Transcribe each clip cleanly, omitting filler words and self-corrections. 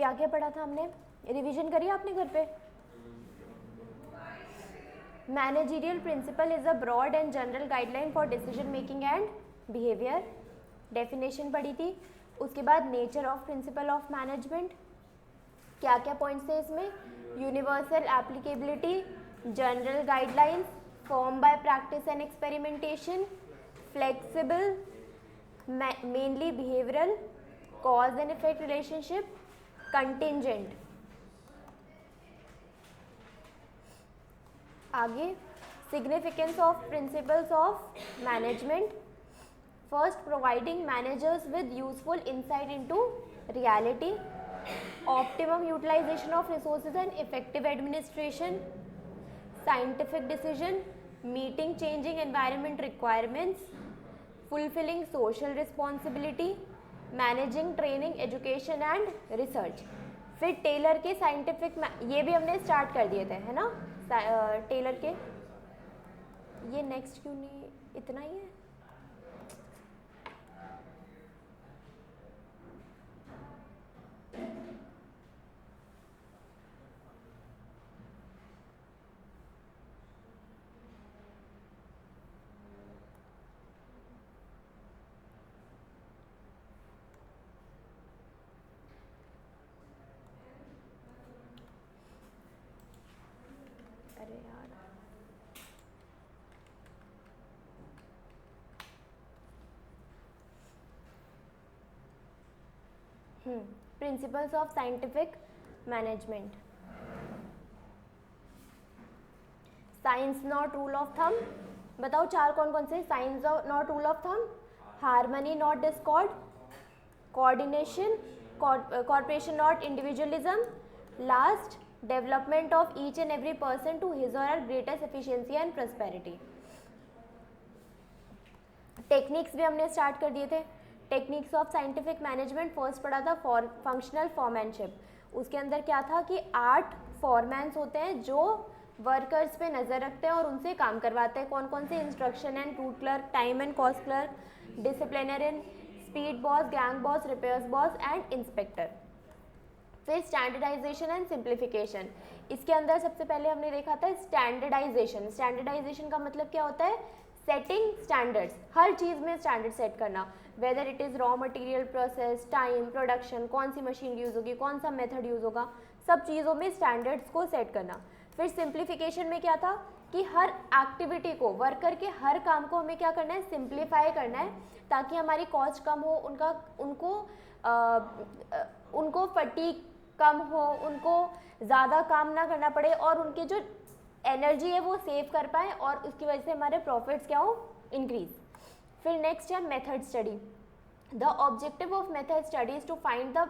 क्या क्या पढ़ा था हमने, रिवीजन करी आपने घर पे? Managerial principle is a broad and general guideline for decision making and behaviour, definition पढ़ी थी। उसके बाद nature of principle of management, क्या क्या पॉइंट्स थे इसमें, universal applicability, general guidelines, form by practice and experimentation, flexible, mainly behavioural, cause and effect relationship, contingent. आगे significance of principles of management, first providing managers with useful insight into reality, optimum utilisation of resources and effective administration, scientific decision, meeting changing environment requirements, fulfilling social responsibility, managing training education and research. फिर Taylor के scientific, ये भी हमने start कर दिए थे, है ना, टेलर के। ये नेक्स्ट क्यों नहीं, इतना ही है? अरे यार, principles of scientific management, science not rule of thumb, बताओ चार कौन कौन से, science not rule of thumb, harmony not discord, coordination, corporation not individualism, last development of each and every person to his or her greatest efficiency and prosperity. Techniques भी हमने start कर दिए थे। Techniques of scientific management first पढ़ा था functional foremanship. उसके अंदर क्या था कि 8 फॉरमैन्स होते हैं जो वर्कर्स पे नज़र रखते हैं और उनसे काम करवाते हैं। कौन कौन से, instruction and route clerk, time and cost clerk, disciplinarian, speed boss, gang boss, repairs boss and inspector. फिर स्टैंडर्डाइजेशन एंड सिंप्लीफिकेशन। इसके अंदर सबसे पहले हमने देखा था स्टैंडर्डाइजेशन। स्टैंडर्डाइजेशन का मतलब क्या होता है, सेटिंग स्टैंडर्ड्स, हर चीज़ में स्टैंडर्ड सेट करना, whether it is raw material, process, time, production, कौन सी मशीन यूज़ होगी, कौन सा मेथड यूज़ होगा, सब चीज़ों में स्टैंडर्ड्स को सेट करना। फिर सिंप्लीफिकेशन में क्या था कि हर एक्टिविटी को, वर्कर के हर काम को हमें क्या करना है, सिंप्लीफाई करना है ताकि हमारी कॉस्ट कम हो, उनको फटीग कम हो, उनको ज़्यादा काम ना करना पड़े और उनकी जो एनर्जी है वो सेव कर पाए और उसकी वजह से हमारे प्रॉफिट्स क्या हो, इंक्रीज। फिर नेक्स्ट है method study. The objective of method study is to find the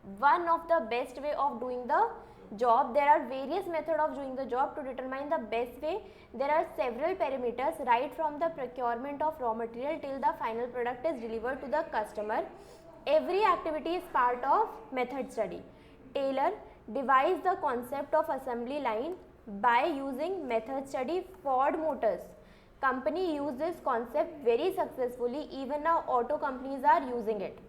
one of the best way of doing the job. There are various method of doing the job. To determine the best way, there are several parameters right from the procurement of raw material till the final product is delivered to the customer. Every activity is part of method study. Taylor devised the concept of assembly line by using method study. Ford Motors company used this concept very successfully. Even now auto companies are using it.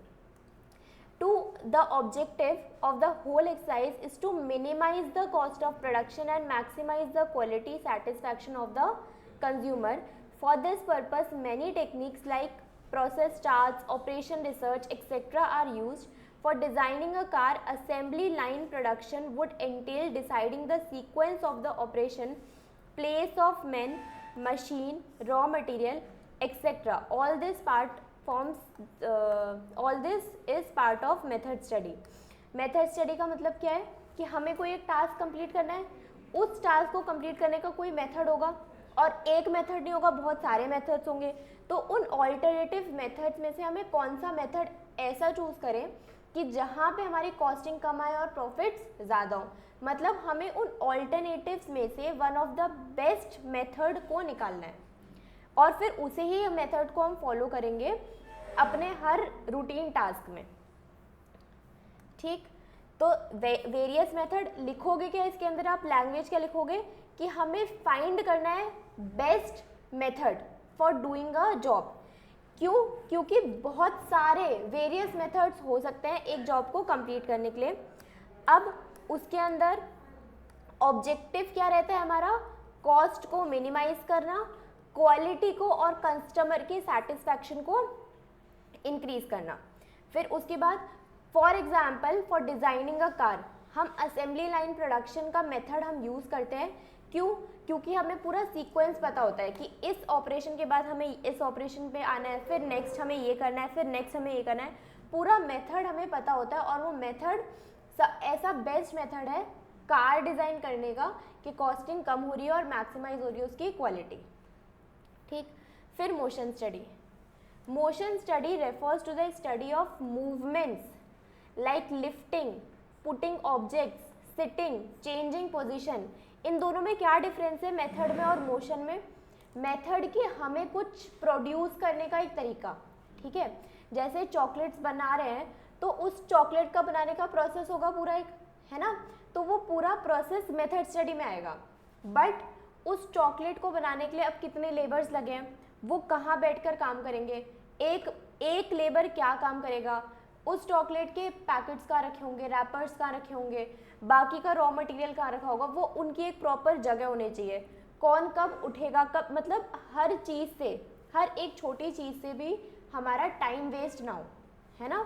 The objective of the whole exercise is to minimize the cost of production and maximize the quality satisfaction of the consumer. For this purpose, many techniques like process charts, operation research, etc. are used. For designing a car, assembly line production would entail deciding the sequence of the operation, place of men, machine, raw material, etc. All this is part of method study. Method study का मतलब क्या है कि हमें कोई एक task complete करना है, उस टास्क को कंप्लीट करने का कोई मेथड होगा और एक मेथड नहीं होगा, बहुत सारे मेथड्स होंगे। तो उन ऑल्टरनेटिव मेथड्स में से हमें कौन सा मेथड ऐसा चूज़ करें कि जहाँ पे हमारी कॉस्टिंग कम आए और प्रॉफिट्स ज़्यादा हो। मतलब हमें उन ऑल्टरनेटिव्स में से one of the best method को निकालना है और फिर उसे ही मेथड को हम फॉलो करेंगे अपने हर रूटीन टास्क में। ठीक, तो वेरियस मेथड लिखोगे क्या इसके अंदर, आप लैंग्वेज क्या लिखोगे कि हमें फाइंड करना है best method for doing a job. क्यों? क्योंकि बहुत सारे वेरियस मेथड्स हो सकते हैं एक जॉब को कंप्लीट करने के लिए। अब उसके अंदर ऑब्जेक्टिव क्या रहता है हमारा, कॉस्ट को मिनिमाइज करना, क्वालिटी को और कस्टमर की सेटिस्फैक्शन को इंक्रीज करना। फिर उसके बाद for example for designing a car हम असेंबली लाइन प्रोडक्शन का मेथड हम यूज़ करते हैं। क्यों? क्योंकि हमें पूरा सीक्वेंस पता होता है कि इस ऑपरेशन के बाद हमें इस ऑपरेशन पे आना है, फिर नेक्स्ट हमें ये करना है, फिर नेक्स्ट हमें ये करना है, पूरा मेथड हमें पता होता है। और वो मेथड ऐसा बेस्ट मेथड है कार डिज़ाइन करने का कि कॉस्टिंग कम हो रही है और मैक्सिमाइज हो रही है उसकी क्वालिटी। ठीक, फिर motion study. Motion study refers to the study of movements like lifting, putting objects, sitting, changing position. इन दोनों में क्या डिफरेंस है मेथड में और मोशन में? मेथड की हमें कुछ प्रोड्यूस करने का एक तरीका, ठीक है, जैसे चॉकलेट्स बना रहे हैं तो उस चॉकलेट का बनाने का प्रोसेस होगा पूरा एक, है ना, तो वो पूरा प्रोसेस मेथड स्टडी में आएगा। बट उस चॉकलेट को बनाने के लिए अब कितने लेबर्स लगे हैं, वो कहाँ बैठकर काम करेंगे, एक लेबर क्या काम करेगा, उस चॉकलेट के पैकेट्स कहाँ रखे होंगे, रैपर्स कहाँ रखे होंगे, बाकी का रॉ मटेरियल कहाँ रखा होगा, वो उनकी एक प्रॉपर जगह होनी चाहिए। कौन कब उठेगा, कब, मतलब हर चीज़ से, हर एक छोटी चीज़ से भी हमारा टाइम वेस्ट ना हो, है ना।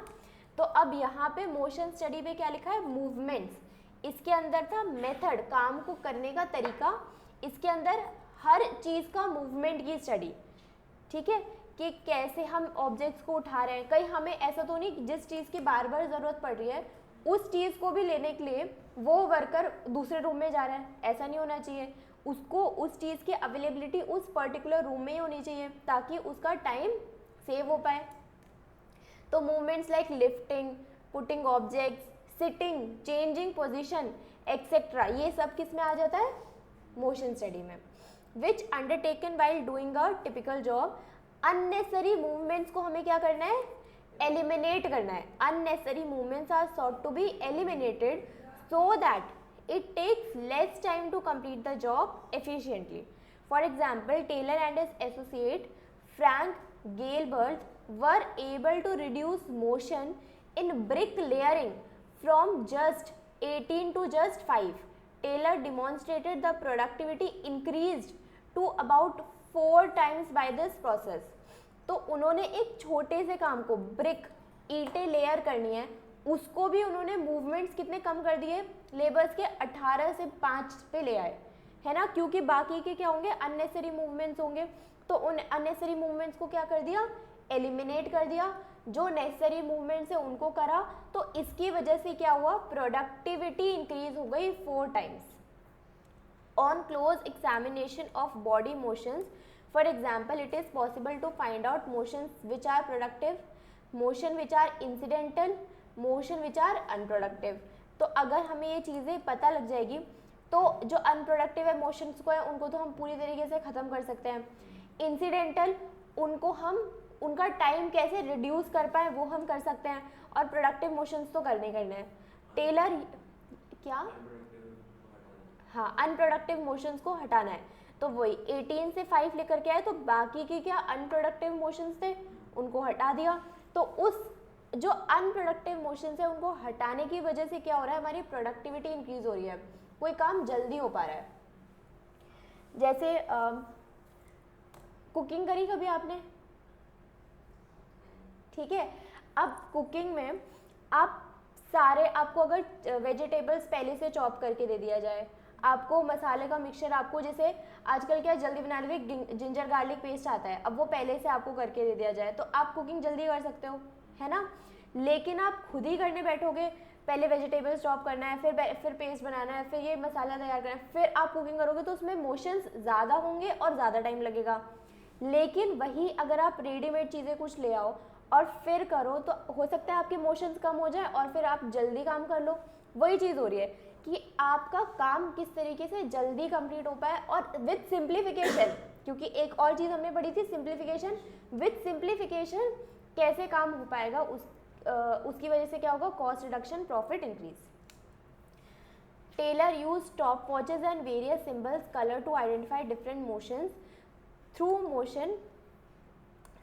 तो अब यहाँ पे मोशन स्टडी में क्या लिखा है, मूवमेंट्स। इसके अंदर था मेथड, काम को करने का तरीका, इसके अंदर हर चीज़ का मूवमेंट की स्टडी, ठीक है, कि कैसे हम ऑब्जेक्ट्स को उठा रहे हैं। कहीं हमें ऐसा तो नहीं कि जिस चीज़ की बार बार ज़रूरत पड़ रही है उस चीज़ को भी लेने के लिए वो वर्कर दूसरे रूम में जा रहा है, ऐसा नहीं होना चाहिए। उसको उस चीज़ की अवेलेबिलिटी उस पर्टिकुलर रूम में ही होनी चाहिए ताकि उसका टाइम सेव हो पाए। तो movements like lifting, putting objects, sitting, changing position etcetera, ये सब किस में आ जाता है, मोशन स्टडी में। Which undertaken while doing a typical job. Unnecessary movements को हमें क्या करना है, एलिमिनेट करना है। Unnecessary movements are sought to be eliminated so that it takes less time to complete the job efficiently. For example Taylor and his associate Frank Gilbreth were able to reduce motion in brick layering from just 18 to just 5. Taylor demonstrated the productivity increased to about 4 times by this process. तो उन्होंने एक छोटे से काम को, brick, ईंटें layer करनी है, उसको भी उन्होंने मूवमेंट्स कितने कम कर दिए, लेबर्स के 18 से 5 पे ले आए, है ना, क्योंकि बाकी के क्या होंगे, अननेसेसरी मूवमेंट्स होंगे। तो उन अननेसेसरी मूवमेंट्स को क्या कर दिया, एलिमिनेट कर दिया, जो नेसेसरी मूवमेंट्स है उनको करा। तो इसकी वजह से क्या हुआ, प्रोडक्टिविटी इंक्रीज हो गई 4 times. On close examination of body motions, for example it is possible to find out motions which are productive, motion which are incidental, motion which are unproductive. तो अगर हमें ये चीज़ें पता लग जाएगी तो जो अनप्रोडक्टिव है मोशंस को है उनको तो हम पूरी तरीके से ख़त्म कर सकते हैं। इंसिडेंटल, उनको हम उनका टाइम कैसे रिड्यूस कर पाए वो हम कर सकते हैं, और प्रोडक्टिव मोशंस तो करने हैं। टेलर क्या, हाँ, अनप्रोडक्टिव मोशंस को हटाना है, तो वही 18 से 5 लेकर के आए, तो बाकी के क्या अनप्रोडक्टिव मोशंस थे उनको हटा दिया। तो उस जो अनप्रोडक्टिव मोशंस है उनको हटाने की वजह से क्या हो रहा है, हमारी प्रोडक्टिविटी इंक्रीज हो रही है, कोई काम जल्दी हो पा रहा है। जैसे कुकिंग करी कभी आपने, ठीक है, अब कुकिंग में आप सारे, आपको अगर वेजिटेबल्स पहले से चॉप करके दे दिया जाए, आपको मसाले का मिक्सचर, आपको जैसे आजकल क्या जल्दी बनाने में जिंजर गार्लिक पेस्ट आता है, अब वो पहले से आपको करके दे दिया जाए तो आप कुकिंग जल्दी कर सकते हो, है ना। लेकिन आप खुद ही करने बैठोगे, पहले वेजिटेबल्स चॉप करना है, फिर पेस्ट बनाना है, फिर ये मसाला तैयार करना है, फिर आप कुकिंग करोगे तो उसमें मोशंस ज़्यादा होंगे और ज़्यादा टाइम लगेगा। लेकिन वही अगर आप रेडीमेड चीज़ें कुछ ले आओ और फिर करो तो हो सकता है आपके मोशंस कम हो जाए और फिर आप जल्दी काम कर लो। वही चीज़ हो रही है कि आपका काम किस तरीके से जल्दी कंप्लीट हो पाए और विद सिंप्लीफिकेशन, क्योंकि एक और चीज़ हमने पढ़ी थी सिंप्लीफिकेशन। विद सिंप्लीफिकेशन कैसे काम हो पाएगा, उसकी वजह से क्या होगा, cost reduction, profit increase. Taylor use stop watches and various symbols colour to identify different motions through motion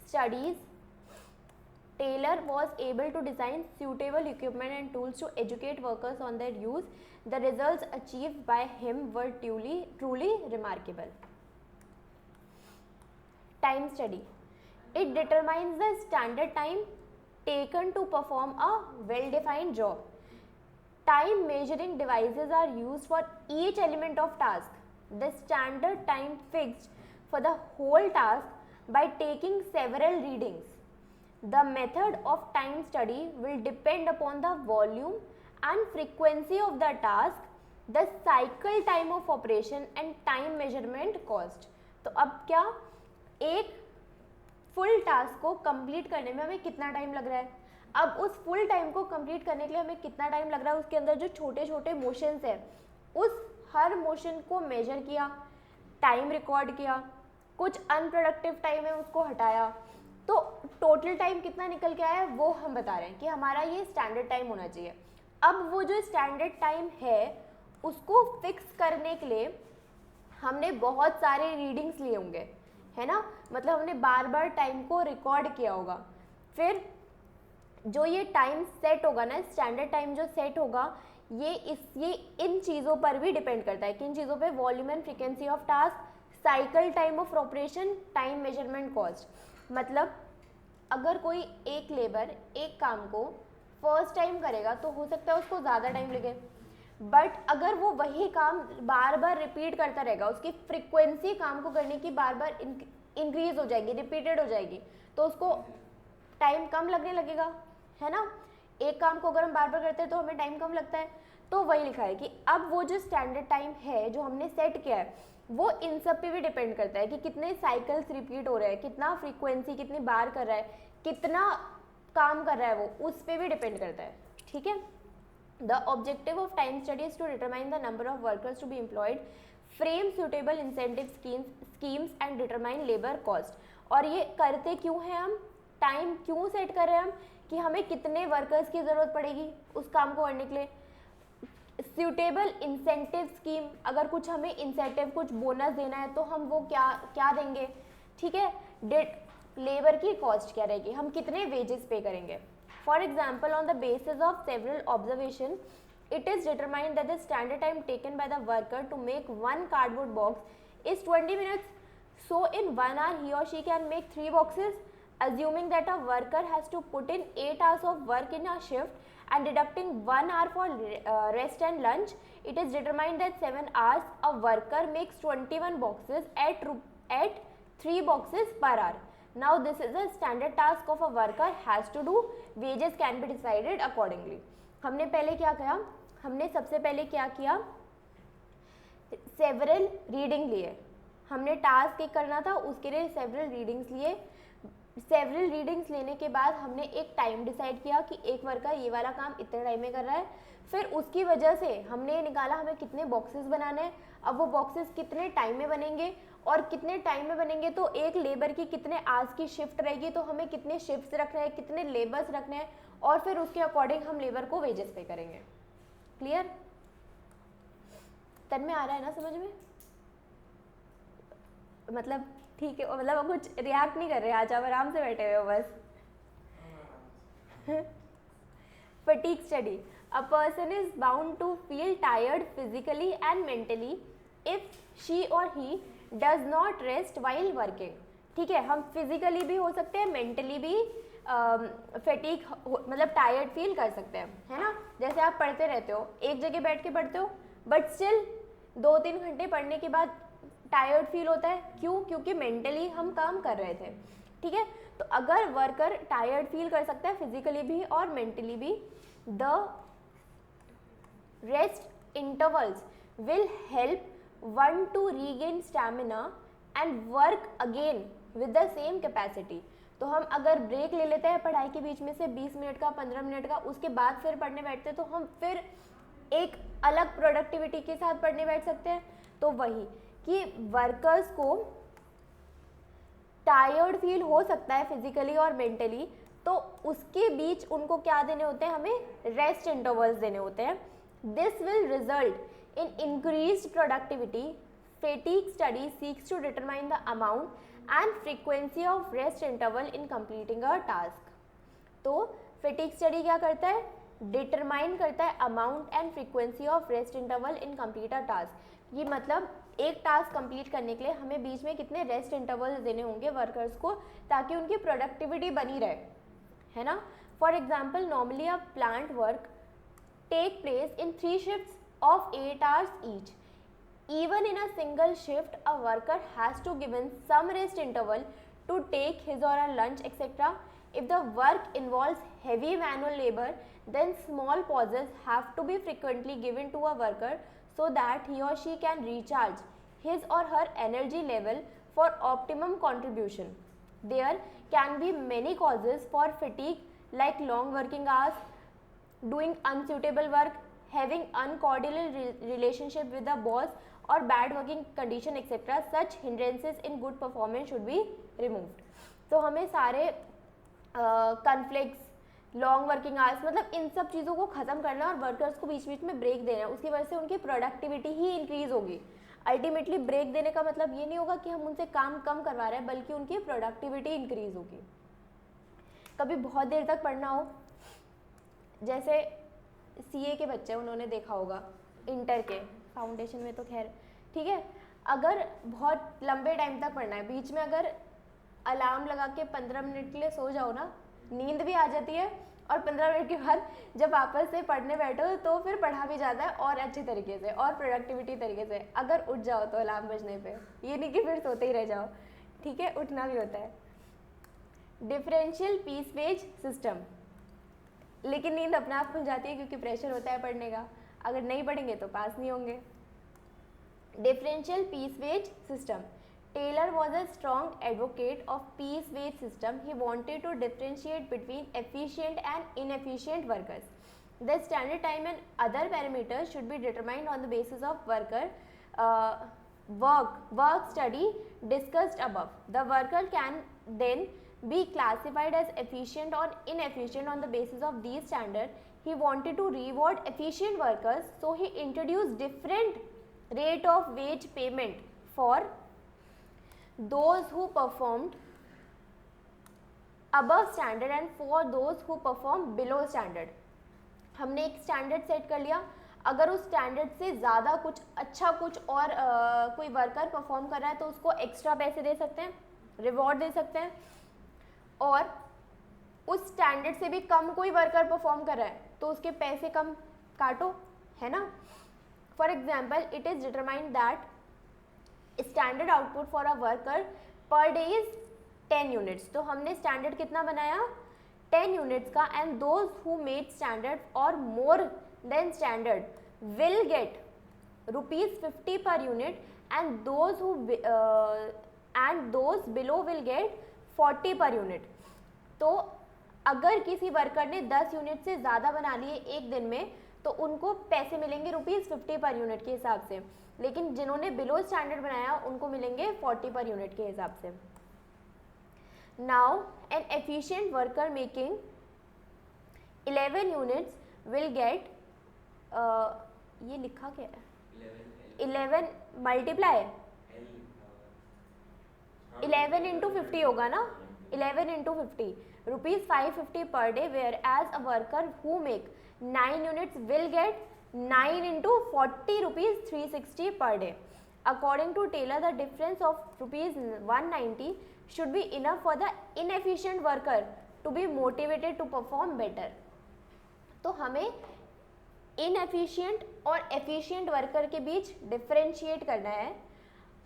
studies Taylor was able to design suitable equipment and tools to educate workers on their use. The results achieved by him were truly remarkable. Time study. It determines the standard time taken to perform a well-defined job. Time measuring devices are used for each element of task. The standard time fixed for the whole task by taking several readings. The method of time study will depend upon the volume and frequency of the task, the cycle time of operation and time measurement cost. तो अब क्या, एक full task को complete करने में हमें कितना time लग रहा है, अब उस फुल टाइम को कंप्लीट करने के लिए हमें कितना टाइम लग रहा है, उसके अंदर जो छोटे छोटे मोशंस है उस हर मोशन को मेजर किया, टाइम रिकॉर्ड किया, कुछ अनप्रोडक्टिव टाइम है उसको हटाया, तो टोटल टाइम कितना निकल के आया है वो हम बता रहे हैं कि हमारा ये स्टैंडर्ड टाइम होना चाहिए। अब वो जो स्टैंडर्ड टाइम है उसको फिक्स करने के लिए हमने बहुत सारे रीडिंग्स लिए होंगे, है ना, मतलब हमने बार बार टाइम को रिकॉर्ड किया होगा। फिर जो ये टाइम सेट होगा ना, स्टैंडर्ड टाइम जो सेट होगा, ये इन चीज़ों पर भी डिपेंड करता है। किन चीज़ों पे? Volume and frequency of task, cycle time of operation, time measurement cost. मतलब अगर कोई एक लेबर एक काम को फर्स्ट टाइम करेगा तो हो सकता है उसको ज़्यादा टाइम लगे, बट अगर वो वही काम बार बार रिपीट करता रहेगा, उसकी फ्रीक्वेंसी काम को करने की बार बार इंक्रीज हो जाएगी, रिपीटेड हो जाएगी, तो उसको टाइम कम लगने लगेगा, है ना। एक काम को अगर हम बार बार करते हैं तो हमें टाइम कम लगता है। तो वही लिखा है कि अब वो जो स्टैंडर्ड टाइम है जो हमने सेट किया है वो इन सब पे भी डिपेंड करता है कि कितने साइकिल्स रिपीट हो रहे हैं, कितना फ्रीक्वेंसी कितनी बार कर रहा है, कितना काम कर रहा है, वो उस पे भी डिपेंड करता है, ठीक है। The objective of time study is to determine the number of workers to be employed, frame suitable incentive schemes and determine labour cost. और ये करते क्यों हैं हम, टाइम क्यों सेट कर रहे हैं हम, कि हमें कितने वर्कर्स की ज़रूरत पड़ेगी उस काम को करने के लिए। सूटेबल इंसेंटिव स्कीम, अगर कुछ हमें इंसेंटिव कुछ बोनस देना है तो हम वो क्या देंगे, ठीक है। लेबर की कॉस्ट क्या रहेगी, हम कितने वेजेस पे करेंगे। For example on the basis of several observation it is determined that the standard time taken by the worker to make one cardboard box is 20 minutes. So in 1 hour he or she can make 3 boxes. Assuming that a worker has to put in 8 hours of work in a shift and deducting 1 hour for rest and lunch, it is determined that 7 hours a worker makes 21 boxes at 3 boxes per hour. Now this is a standard task of a worker has to do. Wages can be decided accordingly. हमने पहले क्या किया, हमने सबसे पहले क्या किया, several reading लिए, हमने टास्क एक करना था उसके लिए सेवरल रीडिंग्स लिए। सेवरल रीडिंग्स लेने के बाद हमने एक टाइम डिसाइड किया कि एक वर्कर ये वाला काम इतने टाइम में कर रहा है, फिर उसकी वजह से हमने निकाला हमें कितने बॉक्सेस बनाने हैं, अब वो बॉक्सेस कितने टाइम में बनेंगे और कितने टाइम में बनेंगे तो एक लेबर की कितने आवर्स की शिफ्ट रहेगी, तो हमें कितने शिफ्ट्स रखने हैं, कितने लेबर्स रखने हैं, और फिर उसके अकॉर्डिंग हम लेबर को वेजेस पे करेंगे। क्लियर, तन में आ रहा है ना समझ में, मतलब ठीक है, मतलब कुछ रिएक्ट नहीं कर रहे आज, आप आराम से बैठे हुए हो बस। Fatigue study, a person is bound to feel tired physically and mentally if she or he does not rest while working. ठीक है, हम फिजिकली भी हो सकते हैं, मेंटली भी फटीग मतलब टायर्ड फील कर सकते हैं, है ना। जैसे आप पढ़ते रहते हो, एक जगह बैठ के पढ़ते हो, बट स्टिल 2-3 घंटे पढ़ने के बाद टायर्ड फील होता है, क्यों? क्योंकि मेंटली हम काम कर रहे थे। ठीक है, तो अगर वर्कर टायर्ड फील कर सकता है फिजिकली भी और मेंटली भी, the rest intervals will help one two regain stamina and work again with the same capacity. तो हम अगर ब्रेक ले लेते हैं पढ़ाई के बीच में से 20 मिनट का, 15 मिनट का, उसके बाद फिर पढ़ने बैठते हैं, तो हम फिर एक अलग प्रोडक्टिविटी के साथ पढ़ने बैठ सकते हैं। तो वही कि वर्कर्स को टायर्ड फील हो सकता है फिजिकली और मेंटली, तो उसके बीच उनको क्या देने होते हैं, हमें रेस्ट इंटरवल्स देने होते हैं। This will result in increased productivity. Fatigue study seeks to determine the amount and frequency of rest interval in completing a task. तो फटीग स्टडी क्या करता है, डिटरमाइन करता है amount and frequency of rest interval in complete a task. ये मतलब एक task complete करने के लिए हमें बीच में कितने रेस्ट इंटरवल्स देने होंगे वर्कर्स को, ताकि उनकी प्रोडक्टिविटी बनी रहे, है ना। For example normally a plant work take place in 3 shifts of 8 hours each. Even in a single shift, a worker has to given some rest interval to take his or her lunch, etc. If the work involves heavy manual labor, then small pauses have to be frequently given to a worker so that he or she can recharge his or her energy level for optimum contribution. There can be many causes for fatigue like long working hours, doing unsuitable work, having uncordial relationship with the boss, or bad working condition etc. Such hindrances in good performance should be removed. तो हमें सारे conflicts, long working hours, मतलब इन सब चीज़ों को ख़त्म करना और वर्कर्स को बीच बीच में ब्रेक देना है। उसकी वजह से उनकी प्रोडक्टिविटी ही इंक्रीज़ होगी। अल्टीमेटली ब्रेक देने का मतलब ये नहीं होगा कि हम उनसे काम कम करवा रहे हैं, बल्कि उनकी प्रोडक्टिविटी इंक्रीज़ होगी। कभी बहुत देर तक पढ़ना हो, जैसे सीए के बच्चे, उन्होंने देखा होगा इंटर के, फाउंडेशन में तो खैर ठीक है, अगर बहुत लंबे टाइम तक पढ़ना है, बीच में अगर अलार्म लगा के 15 मिनट के लिए सो जाओ ना, नींद भी आ जाती है, और 15 मिनट के बाद जब वापस से पढ़ने बैठो तो फिर पढ़ा भी जाता है और अच्छे तरीके से और प्रोडक्टिविटी तरीके से, अगर उठ जाओ तो अलार्म बजने पे। ये नहीं कि फिर सोते ही रह जाओ, ठीक है, उठना भी होता है। डिफरेंशियल पीस वेज सिस्टम, लेकिन नींद अपने आप खुल जाती है क्योंकि प्रेशर होता है पढ़ने का, अगर नहीं पढ़ेंगे तो पास नहीं होंगे। Differential piece wage system, Taylor was a strong advocate of piece wage system. He wanted to differentiate between efficient and inefficient workers. The standard time and other parameters should be determined on the basis of worker work study discussed above. The worker can then be classified as efficient or inefficient on the basis of these standards. He wanted to reward efficient workers, so he introduced different rate of wage payment for those who performed above standard and for those who perform below standard. हमने एक standard set कर लिया, अगर उस standard से ज़्यादा कुछ अच्छा कुछ और कोई वर्कर परफॉर्म कर रहा है तो उसको एक्स्ट्रा पैसे दे सकते हैं, रिवॉर्ड दे सकते हैं, और उस स्टैंडर्ड से भी कम कोई वर्कर परफॉर्म कर रहा है तो उसके पैसे कम काटो, है ना। For example it is determined that standard output for a worker per day is 10 units. तो हमने स्टैंडर्ड कितना बनाया, 10 यूनिट्स का, and those who made standard or more than standard will get ₹50 per unit, and those below will get 40 per unit. तो अगर किसी worker ने 10 unit से ज़्यादा बना लिए एक दिन में तो उनको पैसे मिलेंगे ₹50 पर यूनिट के हिसाब से, लेकिन जिन्होंने बिलो स्टैंडर्ड बनाया उनको मिलेंगे 40 पर यूनिट के हिसाब से। Now N efficient worker making 11 units will gate, ये लिखा क्या है, 11 मल्टीप्लाई 11 इंटू 50 होगा ना, 11 इंटू 50 ₹550 पर day, whereas a worker who make 9 units will get 9 into 40 ₹360 per day. According to Taylor, the difference of ₹190 should be enough for the inefficient worker to be motivated to perform better. तो हमें inefficient और efficient worker के बीच differentiate करना है,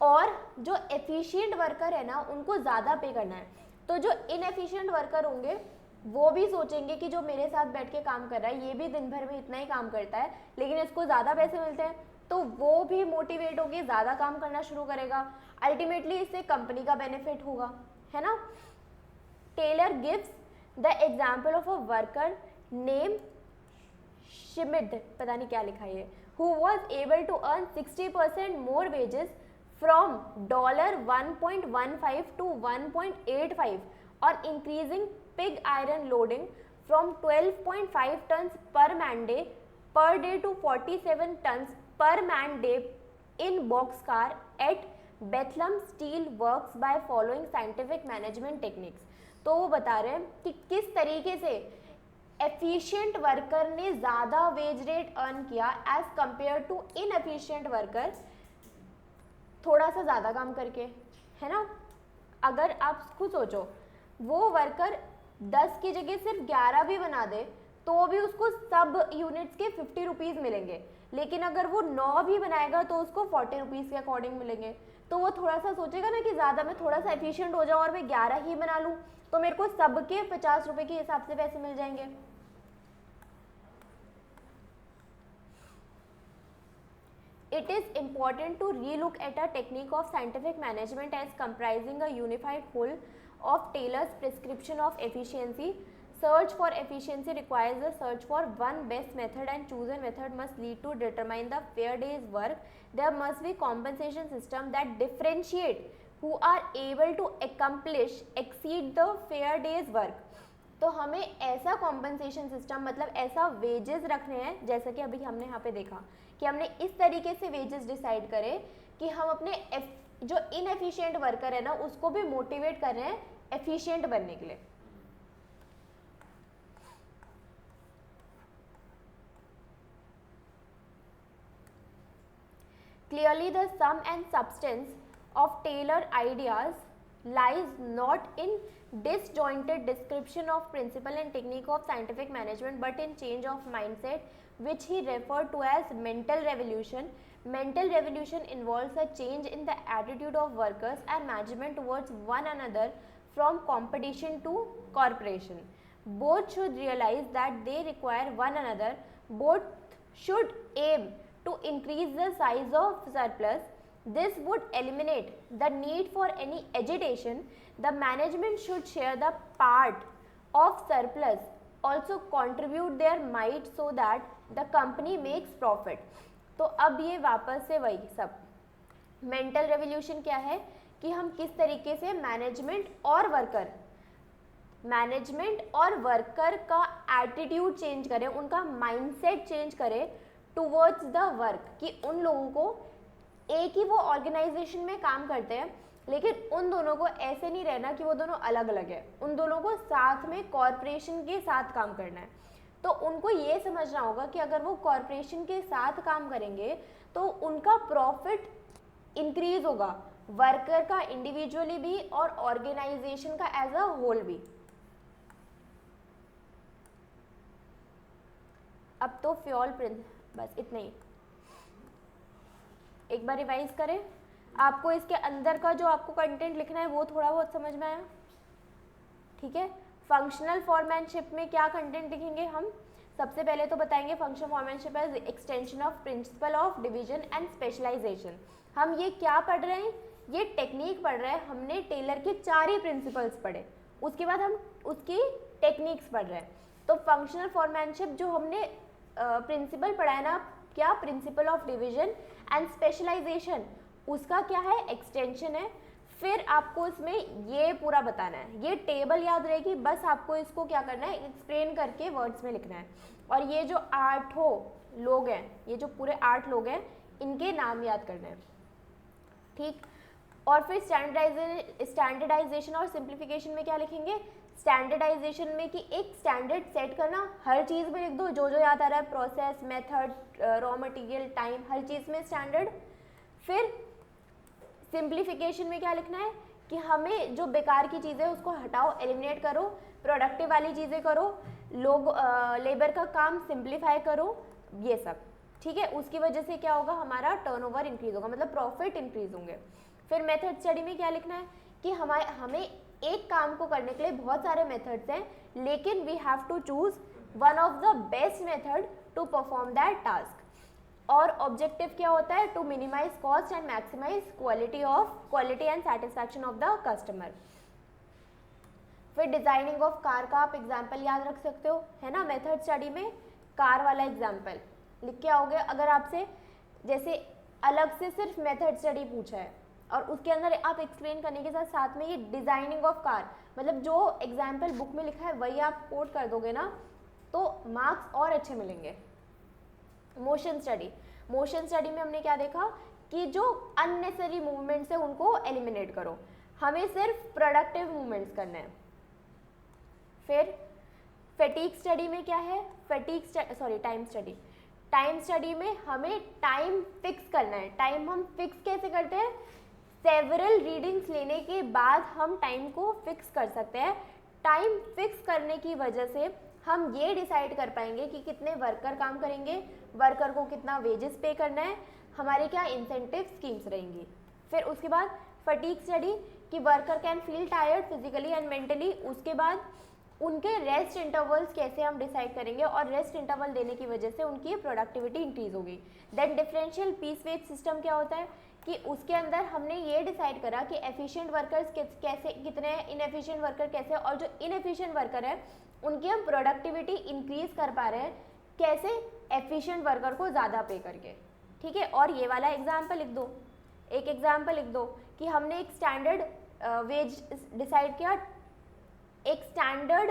और जो efficient worker है ना उनको ज़्यादा पे करना है। तो जो inefficient worker होंगे वो भी सोचेंगे कि जो मेरे साथ बैठ के काम कर रहा है ये भी दिन भर में इतना ही काम करता है लेकिन इसको ज़्यादा पैसे मिलते हैं, तो वो भी मोटिवेट होकर ज़्यादा काम करना शुरू करेगा। अल्टीमेटली इससे कंपनी का बेनिफिट होगा, है ना। Taylor gives the example of a worker name Schmidt, पता नहीं क्या लिखा है, who was able to earn 60% more wages from $1.15 to 1.85 और increasing pig iron loading from 12.5 tons per man day to 47 tons per man day in boxcar at Bethlehem Steel Works by following scientific management techniques. तो वो बता रहे हैं कि किस तरीके से एफिशिएंट वर्कर ने ज़्यादा वेज रेट अर्न किया as compared to inefficient worker, थोड़ा सा ज़्यादा काम करके, है ना। अगर आप खुद सोचो, वो वर्कर 10 की जगह सिर्फ 11 भी बना दे तो भी उसको सब यूनिट्स के 50 रुपीज़ मिलेंगे, लेकिन अगर वो 9 भी बनाएगा तो उसको 40 रुपीज़ के अकॉर्डिंग मिलेंगे। तो वो थोड़ा सा सोचेगा ना कि ज़्यादा मैं थोड़ा सा एफिशिएंट हो जाऊँ और मैं 11 ही बना लूँ तो मेरे को सबके 50 रुपये के हिसाब से पैसे मिल जाएंगे। It is important to relook at a technique of scientific management as comprising a unified whole of Taylor's prescription of efficiency. Search for efficiency requires a search for one best method, and chosen method must lead to determine the fair day's work. There must be compensation system that differentiate who are able to accomplish exceed the fair day's work. तो हमें ऐसा compensation system, मतलब ऐसा wages रखने हैं, जैसा कि अभी हमने यहाँ पे देखा कि हमने इस तरीके से वेजेस डिसाइड करे कि हम अपने जो इनएफिशिएंट वर्कर है ना उसको भी मोटिवेट कर रहे हैं एफिशिएंट बनने के लिए। Clearly the sum and substance of Taylor ideas lies not in disjointed description of principle and technique of scientific management, but in change of mindset, which he referred to as mental revolution. Mental revolution involves a change in the attitude of workers and management towards one another from competition to cooperation. Both should realize that they require one another. Both should aim to increase the size of surplus. This would eliminate the need for any agitation. The management should share the part of surplus, also contribute their might so that the company makes profit. तो अब ये वापस से वही सब, mental revolution क्या है कि हम किस तरीके से मैनेजमेंट और वर्कर का एटीट्यूड चेंज करें, उनका माइंडसेट चेंज करें टुवर्ड्स द वर्क, कि उन लोगों को एक ही वो ऑर्गेनाइजेशन में काम करते हैं लेकिन उन दोनों को ऐसे नहीं रहना कि वो दोनों अलग अलग है, उन दोनों को साथ में कॉरपोरेशन के साथ काम करना है। तो उनको ये समझना होगा कि अगर वो कॉरपोरेशन के साथ काम करेंगे तो उनका प्रॉफिट इंक्रीज होगा, वर्कर का इंडिविजुअली भी और ऑर्गेनाइजेशन का एज अ होल भी। अब तो फ्यूल बस इतना ही, एक बार रिवाइज करें। आपको इसके अंदर का जो आपको कंटेंट लिखना है वो थोड़ा बहुत समझ में आया, ठीक है। फंक्शनल फॉर्मैनशिप में क्या कंटेंट लिखेंगे हम? सबसे पहले तो बताएंगे functional foremanship as extension of principle of division and specialisation. हम ये क्या पढ़ रहे हैं? ये टेक्निक पढ़ रहे हैं। हमने टेलर के 4 ही प्रिंसिपल्स पढ़े, उसके बाद हम उसकी टेक्निक्स पढ़ रहे हैं। तो फंक्शनल फॉर्मैनशिप जो हमने प्रिंसिपल पढ़ा है ना, क्या principle of division and specialisation, उसका क्या है? एक्सटेंशन है। फिर आपको इसमें ये पूरा बताना है, ये टेबल याद रहेगी, बस आपको इसको क्या करना है? एक्सप्लेन करके वर्ड्स में लिखना है। और ये जो 8 लोग हैं, ये जो पूरे 8 लोग हैं, इनके नाम याद करना है, ठीक। और फिर स्टैंडर्डाइजेशन और सिंप्लीफिकेशन में क्या लिखेंगे? स्टैंडर्डाइजेशन में कि एक स्टैंडर्ड सेट करना, हर चीज़ में लिख दो जो जो याद आ रहा है, process, method, raw material, time, हर चीज़ में स्टैंडर्ड। फिर सिंप्लीफिकेशन में क्या लिखना है कि हमें जो बेकार की चीज़ें उसको हटाओ, एलिमिनेट करो, प्रोडक्टिव वाली चीज़ें करो, लेबर का काम सिंप्लीफाई करो, ये सब, ठीक है। उसकी वजह से क्या होगा? हमारा टर्नओवर इंक्रीज होगा, मतलब प्रॉफिट इंक्रीज होंगे। फिर मेथड स्टडी में क्या लिखना है कि हमें एक काम को करने के लिए बहुत सारे मेथड्स हैं, लेकिन we have to choose one of the best method to perform that task. और ऑब्जेक्टिव क्या होता है? To minimise cost and maximise quality and satisfaction of the customer. फिर डिजाइनिंग ऑफ कार का आप एग्जाम्पल याद रख सकते हो, है ना। मेथड स्टडी में कार वाला एग्जाम्पल लिख के आओगे। अगर आपसे जैसे अलग से सिर्फ मेथड स्टडी पूछा है और उसके अंदर आप एक्सप्लेन करने के साथ साथ में ये डिजाइनिंग ऑफ कार, मतलब जो एग्जाम्पल बुक में लिखा है वही आप कोट कर दोगे ना, तो मार्क्स और अच्छे मिलेंगे। मोशन स्टडी में हमने क्या देखा कि जो अननेसेसरी मूवमेंट्स है उनको एलिमिनेट करो, हमें सिर्फ प्रोडक्टिव मूवमेंट्स करने हैं, फिर फैटीग स्टडी में क्या है, टाइम स्टडी में हमें टाइम फिक्स करना है। टाइम हम फिक्स कैसे करते हैं, सेवरल रीडिंग्स लेने के बाद हम टाइम को फिक्स कर सकते हैं। टाइम फिक्स करने की वजह से हम ये डिसाइड कर पाएंगे कि कितने वर्कर काम करेंगे, वर्कर को कितना वेजेस पे करना है, हमारे क्या इंसेंटिव स्कीम्स रहेंगी। फिर उसके बाद फटीग स्टडी कि worker can feel tired physically and mentally, उसके बाद उनके रेस्ट इंटरवल्स कैसे हम डिसाइड करेंगे और रेस्ट इंटरवल देने की वजह से उनकी प्रोडक्टिविटी इंक्रीज होगी। Then differential piece wage system क्या होता है कि उसके अंदर हमने ये डिसाइड करा कि एफिशिएंट वर्कर्स कैसे कितने हैं, इनएफिशिएंट वर्कर कैसे, और जो इनएफिशिएंट वर्कर है उनकी हम प्रोडक्टिविटी इंक्रीज कर पा रहे हैं कैसे, एफिशिएंट वर्कर को ज़्यादा पे करके। ठीक है, और ये वाला एग्जाम्पल लिख दो, एक एग्जाम्पल लिख दो कि हमने एक स्टैंडर्ड वेज डिसाइड किया, एक स्टैंडर्ड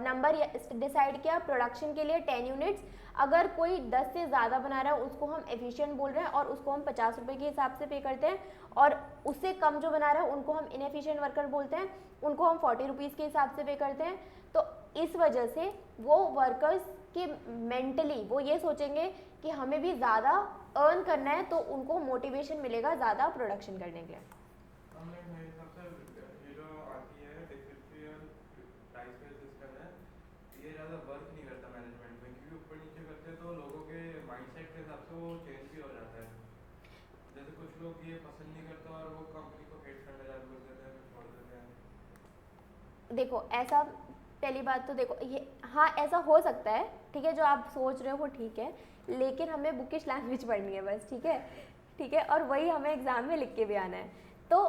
नंबर डिसाइड किया प्रोडक्शन के लिए 10 यूनिट्स। अगर कोई 10 से ज़्यादा बना रहा है उसको हम एफिशिएंट बोल रहे हैं और उसको हम 50 रुपये के हिसाब से पे करते हैं, और उससे कम जो बना रहा है उनको हम इनएफिशिएंट वर्कर बोलते हैं, उनको हम 40 रुपीज़ के हिसाब से पे करते हैं। तो इस वजह से वो वर्कर्स के मेंटली वो ये सोचेंगे कि हमें भी ज़्यादा अर्न करना है, तो उनको मोटिवेशन मिलेगा ज़्यादा प्रोडक्शन करने के लिए। वर्क नहीं करता मैनेजमेंट में, क्योंकि ऊपर नीचे करते हैं तो लोगों के माइंडसेट के हिसाब से वो चेंज भी हो जाता है। जैसे कुछ लोग ये पसंद नहीं करते और वो कंपनी को हेट करने चालू कर देते हैं, छोड़ देते हैं। देखो ऐसा, पहली बात तो देखो ये, हाँ ऐसा हो सकता है, ठीक है, जो आप सोच रहे हो वो ठीक है, लेकिन हमें बुकिश लैंग्वेज पढ़नी है बस, ठीक है, ठीक है, और वही हमें एग्जाम में लिख के भी आना है। तो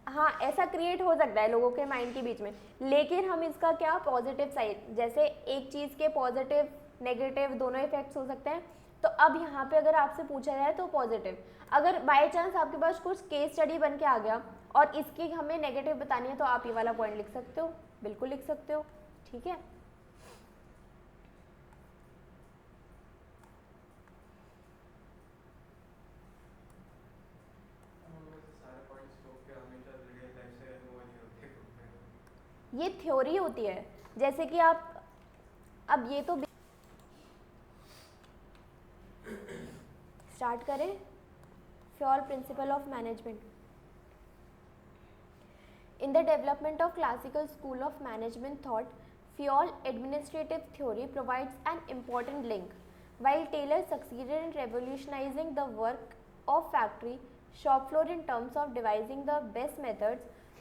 हाँ ऐसा क्रिएट हो सकता है लोगों के माइंड के बीच में, लेकिन हम इसका क्या पॉजिटिव साइड, जैसे एक चीज़ के पॉजिटिव नेगेटिव दोनों इफेक्ट्स हो सकते हैं। तो अब यहाँ पे अगर आपसे पूछा जाए तो पॉजिटिव, अगर बाय चांस आपके पास कुछ केस स्टडी बन के आ गया और इसकी हमें नेगेटिव बतानी है तो आप ये वाला पॉइंट लिख सकते हो, बिल्कुल लिख सकते हो, ठीक है। ये थ्योरी होती है, जैसे कि आप अब ये तो स्टार्ट करें, Fayol principal of management. In the development of classical school of management thought, Fayol administrative theory provides an important link. While Taylor succeeded in revolutionizing the work of factory shop floor in terms of devising the best methods,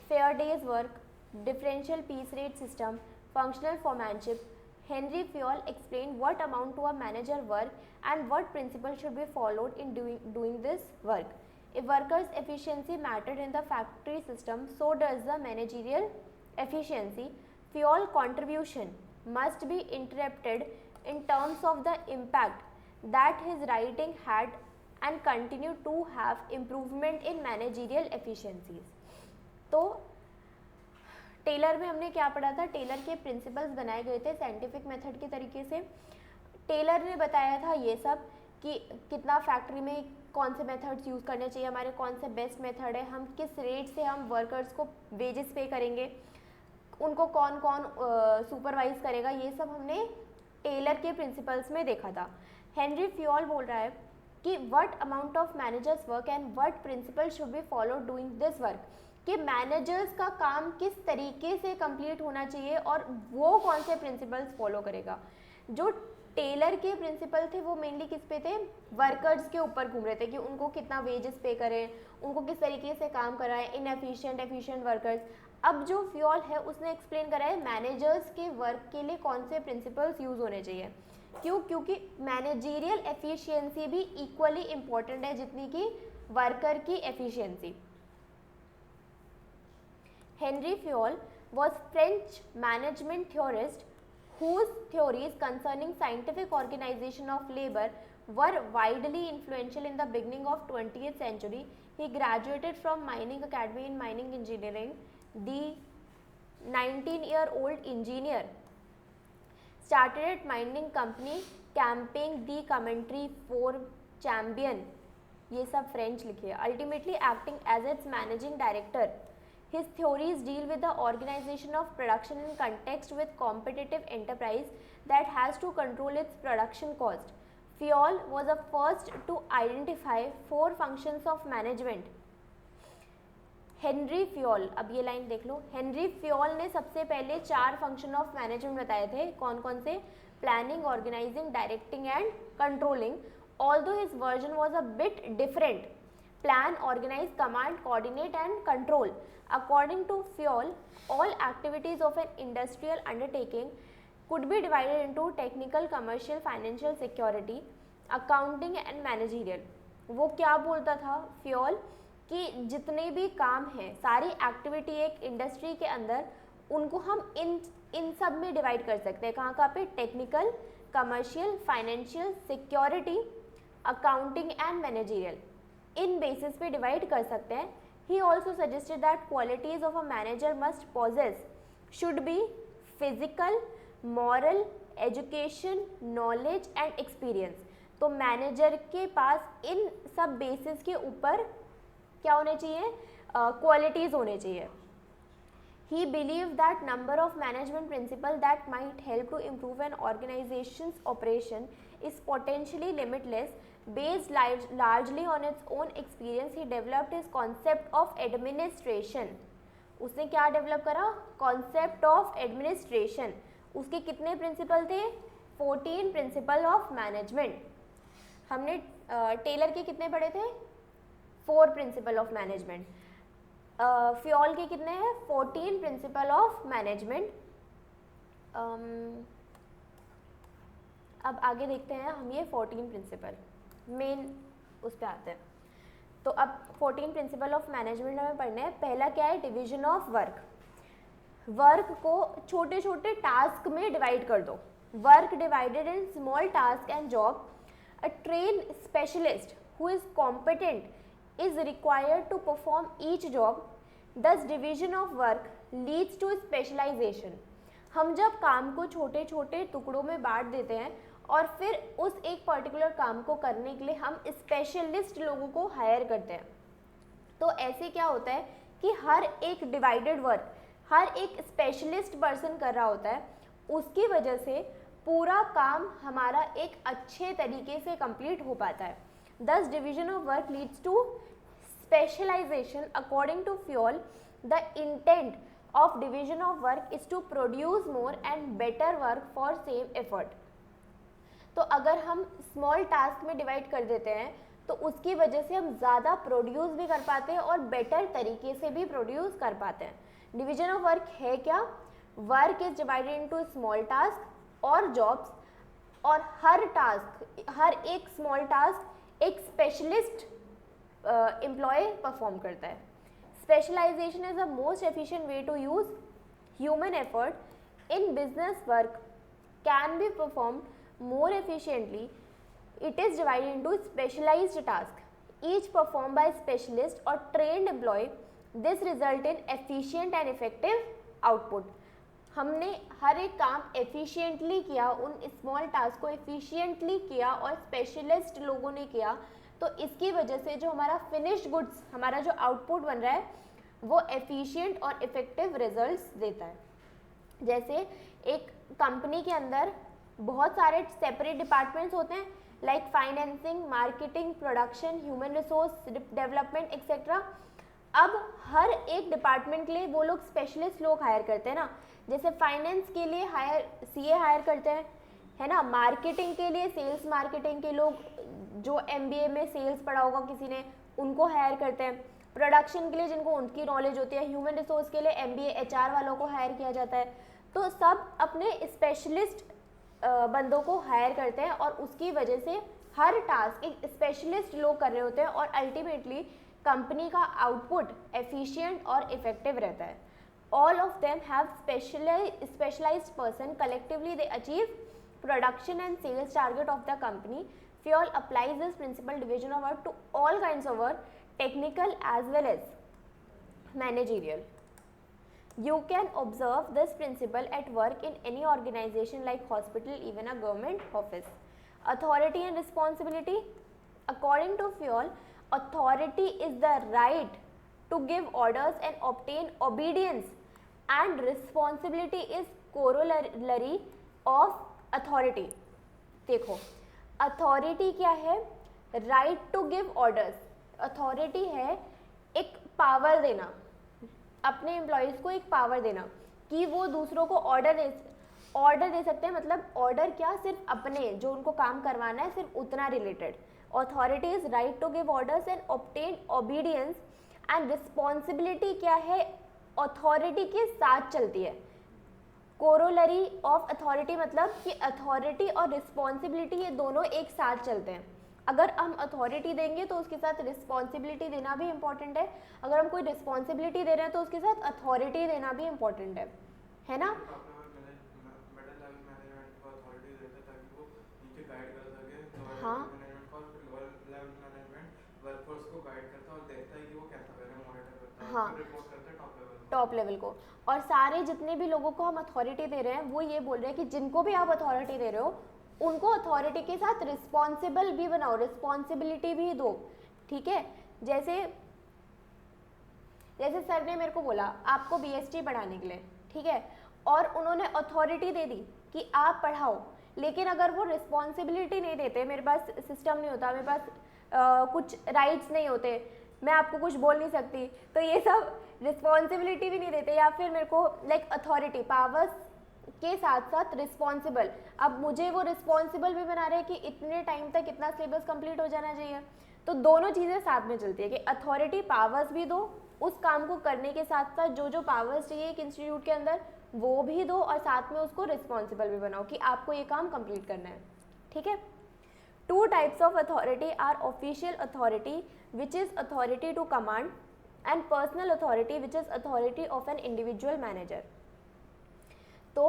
fair day's work, differential piece rate system, functional foremanship, Henry Fayol explained what amount to a manager work and what principles should be followed in doing this work. If workers' efficiency mattered in the factory system, so does the managerial efficiency. Fayol's contribution must be interpreted in terms of the impact that his writing had and continue to have improvement in managerial efficiencies. तो Taylor में हमने क्या पढ़ा था, Taylor के principles बनाए गए थे साइंटिफिक मेथड के तरीके से। टेलर ने बताया था ये सब कि कितना फैक्ट्री में कौन से मेथड्स यूज़ करने चाहिए, हमारे कौन से बेस्ट मेथड है, हम किस रेट से हम वर्कर्स को वेजेस पे करेंगे, उनको कौन कौन सुपरवाइज करेगा, ये सब हमने टेलर के प्रिंसिपल्स में देखा था। हेनरी फ्योल बोल रहा है कि what amount of managers work and what principle should be follow doing this work, कि मैनेजर्स का काम किस तरीके से कंप्लीट होना चाहिए और वो कौन से प्रिंसिपल्स फॉलो करेगा। जो टेलर के प्रिंसिपल थे वो मेनली किस पे थे, वर्कर्स के ऊपर घूम रहे थे कि उनको कितना वेजेस पे करें, उनको किस तरीके से काम कराएं, इनएफिशिएंट एफिशिएंट वर्कर्स। अब जो फ्योल है उसने एक्सप्लेन करा है मैनेजर्स के वर्क के लिए कौन से प्रिंसिपल्स यूज़ होने चाहिए। क्यों, क्योंकि मैनेजीरियल एफिशिएंसी भी इक्वली इम्पॉर्टेंट है जितनी कि वर्कर की efficiency. Henry Fayol was French management theorist whose theories concerning scientific organization of labor were widely influential in the beginning of 20th century. He graduated from Mining Academy in mining engineering. The 19-year-old engineer started at mining company camping the commentary for Champion, ये सब French लिखे, ultimately acting as its managing director. His theories deal with the organization of production in context with competitive enterprise that has to control its production cost. Fayol was the first to identify 4 functions of management. Henry Fayol, अब ये line देख लो, Henry Fayol ने सबसे पहले 4 function of management बताए थे. कौन कौन से? Planning, organising, directing and controlling. Although his version was a bit different. Plan, organize, command, coordinate and control. According to Fayol, all activities of an industrial undertaking could be divided into technical, commercial, financial, security, accounting and managerial. वो क्या बोलता था Fayol कि जितने भी काम हैं, सारी एक्टिविटी एक इंडस्ट्री के अंदर, उनको हम इन सब में डिवाइड कर सकते हैं. कहाँ पे? Technical, commercial, financial, security, accounting and managerial. इन बेसिस पे डिवाइड कर सकते हैं. He also suggested that qualities of a manager must possess should be physical, moral, education, knowledge and experience. तो मैनेजर के पास इन सब बेसिस के ऊपर क्या होने चाहिए? क्वालिटीज होने चाहिए. He believed that number of management principles that might help to improve an organization's operation is potentially limitless. Based largely on its own experience, he developed his concept of administration. उसने क्या develop करा? Concept of administration. उसके कितने principal थे? 14 principal of management. हमने Taylor के कितने पढ़े थे? 4 प्रिंसिपल ऑफ मैनेजमेंट. फ्योल के कितने हैं? 14 प्रिंसिपल ऑफ मैनेजमेंट. अब आगे देखते हैं हम ये 14 प्रिंसिपल, मेन उस पर आते हैं. तो अब 14 प्रिंसिपल ऑफ मैनेजमेंट हमें पढ़ना है. पहला क्या है? Division of work. वर्क को छोटे छोटे टास्क में डिवाइड कर दो. Work divided in small task and job. A train specialist who is competent is required to perform each job. Thus division of work leads to specialization. हम जब काम को छोटे छोटे टुकड़ों में बांट देते हैं और फिर उस एक पर्टिकुलर काम को करने के लिए हम स्पेशलिस्ट लोगों को हायर करते हैं, तो ऐसे क्या होता है कि हर एक डिवाइडेड वर्क हर एक स्पेशलिस्ट पर्सन कर रहा होता है. उसकी वजह से पूरा काम हमारा एक अच्छे तरीके से कंप्लीट हो पाता है. Thus division of work leads to specialization. According to Fayol, the intent of division of work is to produce more and better work for same effort. तो अगर हम स्मॉल टास्क में डिवाइड कर देते हैं तो उसकी वजह से हम ज़्यादा प्रोड्यूस भी कर पाते हैं और बेटर तरीके से भी प्रोड्यूस कर पाते हैं. डिवीजन ऑफ वर्क है क्या? Work is divided into small task और जॉब्स, और हर टास्क, हर एक स्मॉल टास्क एक स्पेशलिस्ट एम्प्लॉय परफॉर्म करता है. Specialisation is the most efficient way to use human effort in business. Work can be perform more efficiently. It is divided into specialized tasks, each performed by specialist or trained employee. This result in efficient and effective output. हमने हर एक काम efficiently किया, उन small task को efficiently किया और specialist लोगों ने किया, तो इसकी वजह से जो हमारा फिनिश्ड गुड्स, हमारा जो आउटपुट बन रहा है वो एफिशिएंट और इफेक्टिव रिजल्ट्स देता है. जैसे एक कंपनी के अंदर बहुत सारे सेपरेट डिपार्टमेंट्स होते हैं, like financing, marketing, production, human resource development etcetera. अब हर एक डिपार्टमेंट के लिए वो लोग स्पेशलिस्ट लोग हायर करते हैं ना. जैसे फाइनेंस के लिए सीए हायर करते हैं, है ना. मार्केटिंग के लिए सेल्स मार्केटिंग के लोग, जो एमबीए में सेल्स पढ़ा होगा किसी ने, उनको हायर करते हैं. प्रोडक्शन के लिए जिनको उनकी नॉलेज होती है. ह्यूमन रिसोर्स के लिए एमबीए एचआर वालों को हायर किया जाता है. तो सब अपने स्पेशलिस्ट बंदों को हायर करते हैं और उसकी वजह से हर टास्क एक स्पेशलिस्ट लोग कर रहे होते हैं और अल्टीमेटली कंपनी का आउटपुट एफिशिएंट और इफेक्टिव रहता है. All of them have specialised person. Collectively they achieve production and sales target of the company. Fayol applies this principal division of work to all kinds of work, technical as well as managerial. You can observe this principle at work in any organization like hospital, even a government office. Authority and responsibility. According to Fayol, authority is the right to give orders and obtain obedience and responsibility is corollary of authority. देखो authority क्या है, right to give orders. Authority है एक power देना, अपने employees को एक power देना कि वो दूसरों को ऑर्डर दे सकते हैं. मतलब ऑर्डर क्या, सिर्फ अपने जो उनको काम करवाना है सिर्फ उतना related. Authority is right to give orders and obtain obedience and responsibility क्या है, अथॉरिटी के साथ चलती है. कोरोलरी ऑफ अथॉरिटी मतलब कि अथॉरिटी और रिस्पॉन्सिबिलिटी ये दोनों एक साथ चलते हैं. अगर हम अथॉरिटी देंगे तो उसके साथ रिस्पॉन्सिबिलिटी देना भी इम्पॉर्टेंट है, अगर हम कोई रिस्पॉन्सिबिलिटी दे रहे हैं तो उसके साथ अथॉरिटी देना भी इम्पॉर्टेंट है ना. हाँ हाँ टॉप लेवल को. और सारे जितने भी लोगों को हम अथॉरिटी दे रहे हैं वो ये बोल रहे हैं कि जिनको भी आप अथॉरिटी दे रहे हो उनको अथॉरिटी के साथ रिस्पॉन्सिबल भी बनाओ, रिस्पॉन्सिबिलिटी भी दो. ठीक है, जैसे सर ने मेरे को बोला आपको बीएसटी पढ़ाने के लिए, ठीक है, और उन्होंने अथॉरिटी दे दी कि आप पढ़ाओ, लेकिन अगर वो रिस्पॉन्सिबिलिटी नहीं देते, मेरे पास सिस्टम नहीं होता, मेरे पास कुछ राइट्स नहीं होते, मैं आपको कुछ बोल नहीं सकती, तो ये सब रिस्पॉन्सिबिलिटी भी नहीं देते, या फिर मेरे को लाइक अथॉरिटी पावर्स के साथ साथ रिस्पॉन्सिबल, अब मुझे वो रिस्पॉन्सिबल भी बना रहे हैं कि इतने टाइम तक इतना सिलेबस कंप्लीट हो जाना चाहिए. तो दोनों चीज़ें साथ में चलती है कि अथॉरिटी पावर्स भी दो, उस काम को करने के साथ साथ जो पावर्स चाहिए एक इंस्टीट्यूट के अंदर वो भी दो, और साथ में उसको रिस्पॉन्सिबल भी बनाओ कि आपको ये काम कंप्लीट करना है. ठीक है. 2 types of authority are official authority which is authority to command and personal authority which is authority of an individual manager. तो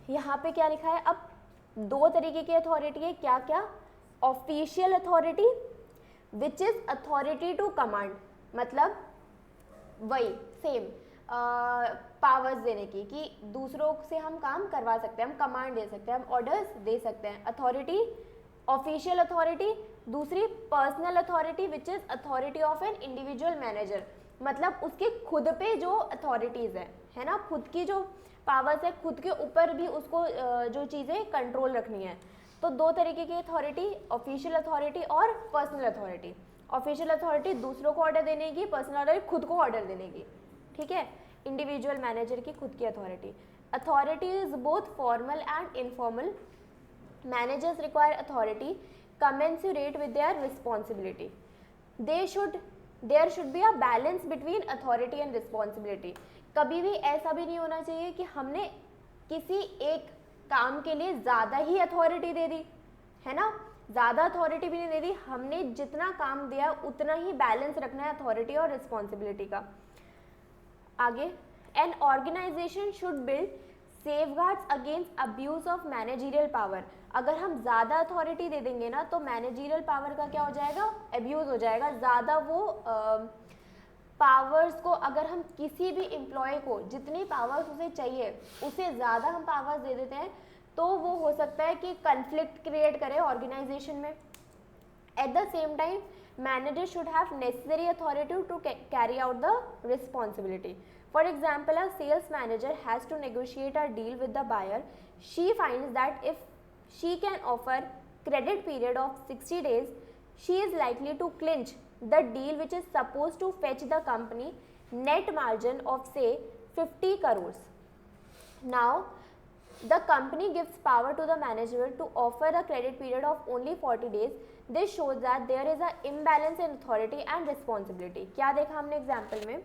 यहाँ पे क्या लिखा है, अब 2 तरीके की अथॉरिटी है, क्या क्या, official authority which is authority to command, मतलब वही सेम पावर्स देने की कि दूसरों से हम काम करवा सकते हैं, हम कमांड दे सकते हैं, हम ऑर्डर्स दे सकते हैं. Authority official authority. दूसरी personal authority which is authority of an individual manager, मतलब उसके खुद पे जो अथॉरिटीज़ है ना, खुद की जो पावर्स है, खुद के ऊपर भी उसको जो चीज़ें कंट्रोल रखनी है. तो 2 तरीके की अथॉरिटी, ऑफिशियल अथॉरिटी और पर्सनल अथॉरिटी. ऑफिशियल अथॉरिटी दूसरों को ऑर्डर देने की, पर्सनल अथॉरिटी खुद को ऑर्डर देने की. ठीक है, इंडिविजुअल मैनेजर की खुद की authority. Authority is both formal and informal. Managers require authority commensurate with their responsibility. There should be a balance between authority and responsibility. कभी भी ऐसा भी नहीं होना चाहिए कि हमने किसी एक काम के लिए ज़्यादा ही अथॉरिटी दे दी, है ना, ज़्यादा अथॉरिटी भी नहीं दे दी, हमने जितना काम दिया उतना ही बैलेंस रखना है अथॉरिटी और रिस्पॉन्सिबिलिटी का. आगे, an organisation should build safeguards against abuse of managerial power. अगर हम ज़्यादा अथॉरिटी दे देंगे ना तो मैनेजरियल पावर का क्या हो जाएगा, एब्यूज़ हो जाएगा. ज़्यादा वो पावर्स को, अगर हम किसी भी एम्प्लॉय को जितनी पावर्स उसे चाहिए उसे ज़्यादा हम पावर्स दे देते हैं तो वो हो सकता है कि कन्फ्लिक्ट क्रिएट करे ऑर्गेनाइजेशन में. At the same time manager should have necessary authority to carry out the responsibility. For example, a sales manager has to negotiate a deal with the buyer. She finds that if she can offer credit period of 60 days, she is likely to clinch the deal which is supposed to fetch the company net margin of say 50 crores. Now, the company gives power to the manager to offer a credit period of only 40 days. This shows that there is an imbalance in authority and responsibility. क्या देखा हमने example में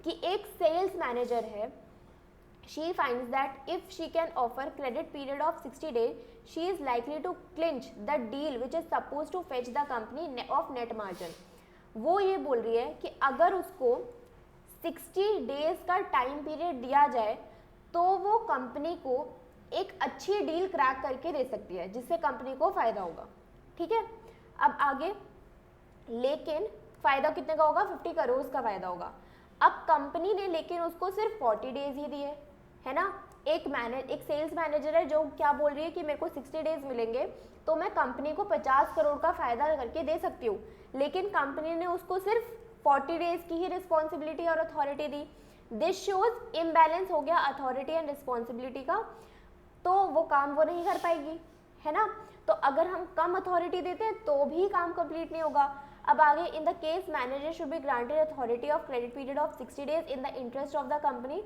कि एक sales manager है, she finds that if she can offer credit period of 60 days, she is likely to clinch the deal which is suppose to fetch the company of net margin. वो ये बोल रही है कि अगर उसको 60 days का टाइम पीरियड दिया जाए तो वो कंपनी को एक अच्छी डील क्रैक करके दे सकती है जिससे कंपनी को फ़ायदा होगा. ठीक है, अब आगे, लेकिन फ़ायदा कितने का होगा, 50 करोड़ का फ़ायदा होगा. अब कंपनी ने लेकिन उसको सिर्फ 40 days ही दिए, है ना. एक सेल्स मैनेजर है जो क्या बोल रही है कि मेरे को 60 days मिलेंगे तो मैं कंपनी को 50 करोड़ का फ़ायदा करके दे सकती हूँ, लेकिन कंपनी ने उसको सिर्फ 40 डेज की ही रिस्पॉन्सिबिलिटी और authority the. This shows imbalance हो गया अथॉरिटी एंड रिस्पॉन्सिबिलिटी का, तो वो काम वो नहीं कर पाएगी, है ना। तो अगर हम कम अथॉरिटी देते हैं तो भी काम कंप्लीट नहीं होगा। अब आगे, in the case manager should be granted authority of credit period of 60 days in the interest of the company.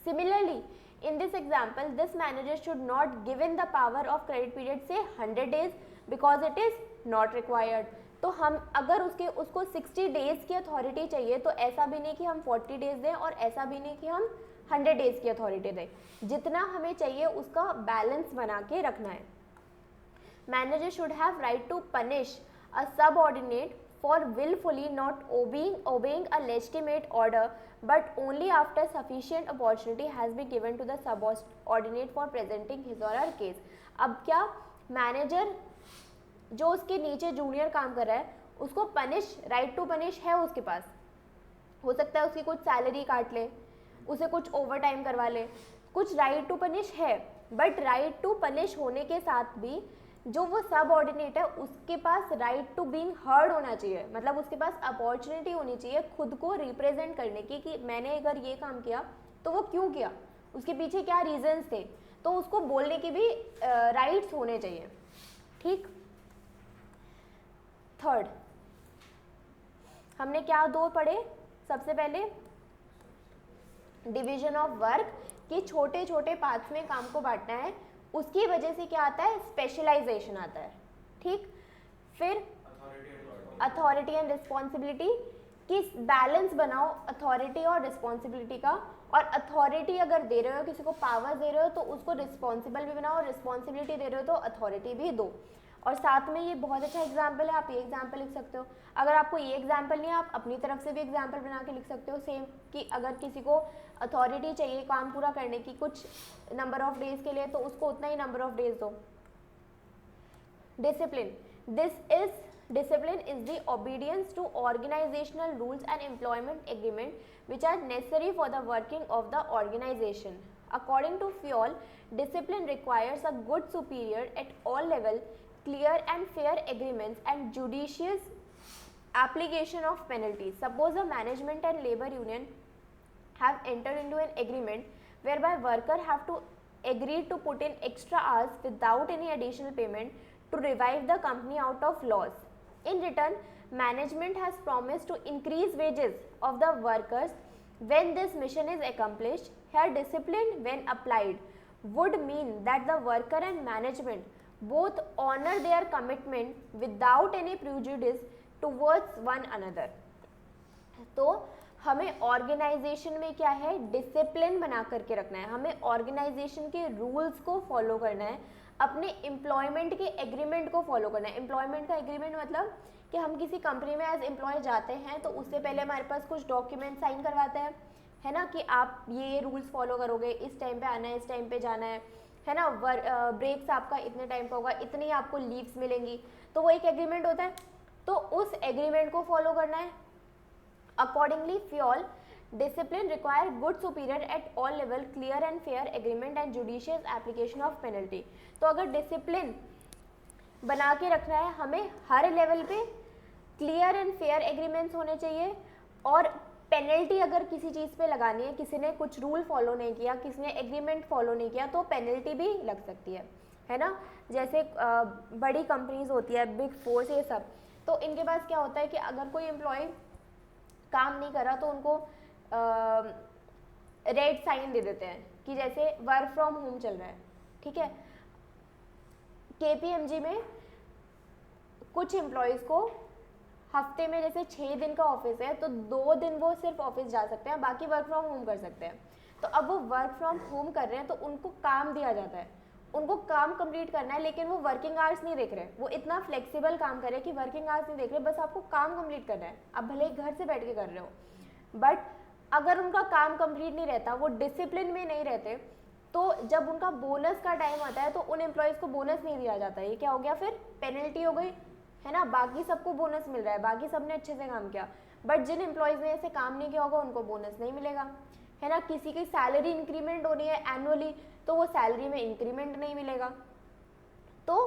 Similarly in this example, this manager should not given the power of credit period say 100 days because it is not required। तो हम अगर उसको 60 days की authority चाहिए तो ऐसा भी नहीं कि हम 40 डेज दें और ऐसा भी नहीं कि हम 100 डेज की अथॉरिटी दें, जितना हमें चाहिए उसका बैलेंस बना के रखना है। Manager should have right to punish a subordinate for willfully not obeying a legitimate order, but only after sufficient opportunity has been given to the subordinate for presenting his or her case। अब क्या, manager जो उसके नीचे junior काम कर रहा है उसको पनिश, राइट टू पनिश है उसके पास, हो सकता है उसकी कुछ सैलरी काट ले, उसे कुछ ओवर टाइम करवा ले, कुछ राइट टू पनिश है, बट राइट टू पनिश होने के साथ भी जो वो सब ऑर्डिनेट है उसके पास राइट टू बीइंग हर्ड होना चाहिए, मतलब उसके पास अपॉर्चुनिटी होनी चाहिए खुद को रिप्रेजेंट करने की कि मैंने अगर ये काम किया तो वो क्यों किया, उसके पीछे क्या रीजंस थे, तो उसको बोलने की भी राइट्स होने चाहिए। ठीक। थर्ड, हमने क्या दो पढ़े, सबसे पहले डिवीजन ऑफ वर्क, कि छोटे छोटे पार्ट्स में काम को बांटना है, उसकी वजह से क्या आता है, स्पेशलाइजेशन आता है। ठीक। फिर अथॉरिटी एंड रिस्पॉन्सिबिलिटी, कि बैलेंस बनाओ अथॉरिटी और रिस्पॉन्सिबिलिटी का, और अथॉरिटी अगर दे रहे हो, किसी को पावर दे रहे हो तो उसको रिस्पॉन्सिबल भी बनाओ, रिस्पॉन्सिबिलिटी दे रहे हो तो अथॉरिटी भी दो। और साथ में ये बहुत अच्छा एग्जाम्पल है, आप ये एग्जाम्पल लिख सकते हो। अगर आपको ये एग्जाम्पल नहीं है, आप अपनी तरफ से भी एग्जाम्पल बना के लिख सकते हो सेम, कि अगर किसी को अथॉरिटी चाहिए काम पूरा करने की कुछ नंबर ऑफ डेज के लिए, तो उसको उतना ही नंबर ऑफ डेज दो। Discipline, discipline is the obedience to organizational rules and employment agreement which are necessary for the working of the organization. According to Fayol, discipline requires a good superior at all level, clear and fair agreements and judicious application of penalties. Suppose a management and labor union have entered into an agreement whereby worker have to agree to put in extra hours without any additional payment to revive the company out of loss. In return, management has promised to increase wages of the workers when this mission is accomplished. Here, discipline when applied would mean that the worker and management both honor their commitment without any prejudice towards one another. तो हमें organisation में क्या है, discipline बना करके रखना है, हमें ऑर्गेनाइजेशन के रूल्स को फॉलो करना है, अपने एम्प्लॉयमेंट के एग्रीमेंट को फॉलो करना है। एम्प्लॉयमेंट का एग्रीमेंट मतलब कि हम किसी कंपनी में एज एम्प्लॉय जाते हैं तो उससे पहले हमारे पास कुछ डॉक्यूमेंट साइन करवाते हैं, है ना, कि आप ये रूल्स फॉलो करोगे, इस टाइम पे आना है, इस टाइम पे जाना है ना, ब्रेक्स आपका इतने टाइम का होगा, इतनी आपको लीव्स मिलेंगी, तो वो एक एग्रीमेंट होता है, तो उस एग्रीमेंट को फॉलो करना है। Accordingly fuel discipline require good superior at all level, clear and fair agreement and judicious application of penalty। तो अगर डिसिप्लिन बना के रखना है, हमें हर लेवल पे क्लियर एंड फेयर एग्रीमेंट्स होने चाहिए, और पेनल्टी अगर किसी चीज़ पे लगानी है, किसी ने कुछ रूल फॉलो नहीं किया, किसी ने एग्रीमेंट फॉलो नहीं किया, तो पेनल्टी भी लग सकती है ना। जैसे बड़ी कंपनीज होती है, बिग फोर्स, ये सब, तो इनके पास क्या होता है कि अगर कोई एम्प्लॉय काम नहीं कर रहा तो उनको रेड साइन दे देते हैं कि जैसे वर्क फ्रॉम होम चल रहा है, ठीक है। केपीएमजी में कुछ एम्प्लॉयज़ को हफ्ते में जैसे 6 दिन का ऑफिस है तो 2 दिन वो सिर्फ ऑफिस जा सकते हैं, बाकी वर्क फ्रॉम होम कर सकते हैं। तो अब वो वर्क फ्रॉम होम कर रहे हैं तो उनको काम दिया जाता है, उनको काम कंप्लीट करना है, लेकिन वो वर्किंग आवर्स नहीं देख रहे, वो इतना फ्लेक्सिबल काम कर रहे हैं कि वर्किंग आवर्स नहीं देख रहे, बस आपको काम कंप्लीट करना है। आप भले ही घर से बैठ के कर रहे हो, बट अगर उनका काम कंप्लीट नहीं रहता, वो डिसिप्लिन में नहीं रहते, तो जब उनका बोनस का टाइम आता है तो उन एम्प्लॉयज़ को बोनस नहीं दिया जाता। ये क्या हो गया, फिर पेनल्टी हो गई, है ना। बाकी सबको बोनस मिल रहा है, बाकी सबने अच्छे से काम किया, बट जिन एम्प्लॉयज़ ने ऐसे काम नहीं किया होगा उनको बोनस नहीं मिलेगा, है ना। किसी की सैलरी इंक्रीमेंट होनी है एनुअली, तो वो सैलरी में इंक्रीमेंट नहीं मिलेगा। तो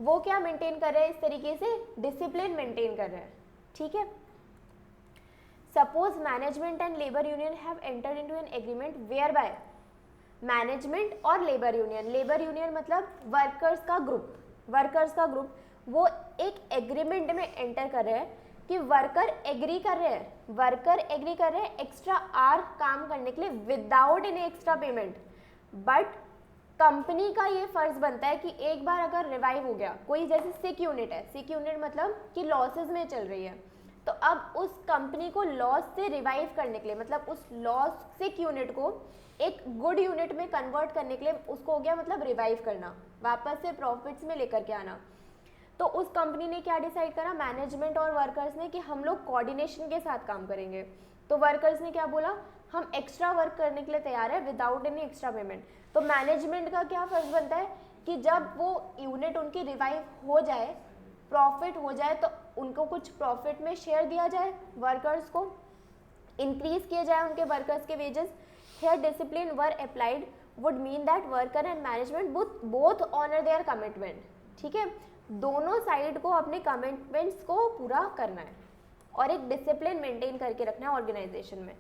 वो क्या मेंटेन कर रहे हैं, इस तरीके से डिसिप्लिन मेंटेन कर रहे हैं, ठीक है। Suppose management and labour union have entered into an agreement whereby management और लेबर यूनियन मतलब वर्कर्स का ग्रुप वो एक एग्रीमेंट में एंटर कर रहे हैं कि वर्कर एग्री कर रहे हैं एक्स्ट्रा आवर काम करने के लिए without any extra payment. But company का ये फर्ज बनता है कि एक बार अगर रिवाइव हो गया कोई, जैसे सिक यूनिट मतलब कि लॉसेस में चल रही है, तो अब उस कंपनी को लॉस से रिवाइव करने के लिए, मतलब उस लॉस सिक यूनिट को एक गुड यूनिट में कन्वर्ट करने के लिए, उसको हो गया मतलब रिवाइव करना, वापस से प्रॉफिट्स में लेकर के आना। तो उस कंपनी ने क्या डिसाइड करा, मैनेजमेंट और वर्कर्स ने, कि हम लोग कोऑर्डिनेशन के साथ काम करेंगे। तो वर्कर्स ने क्या बोला, हम एक्स्ट्रा वर्क करने के लिए तैयार है विदाउट एनी एक्स्ट्रा पेमेंट। तो मैनेजमेंट का क्या फर्ज बनता है कि जब वो यूनिट उनकी रिवाइव हो जाए, प्रॉफिट हो जाए, तो उनको कुछ प्रॉफिट में शेयर दिया जाए, वर्कर्स को इंक्रीज किए जाए उनके वर्कर्स के wages. Here discipline were applied would mean that worker and management both honour their commitment. ठीक है, दोनों साइड को अपने कमिटमेंट्स को पूरा करना है और एक डिसिप्लिन मेंटेन करके रखना है ऑर्गेनाइजेशन में।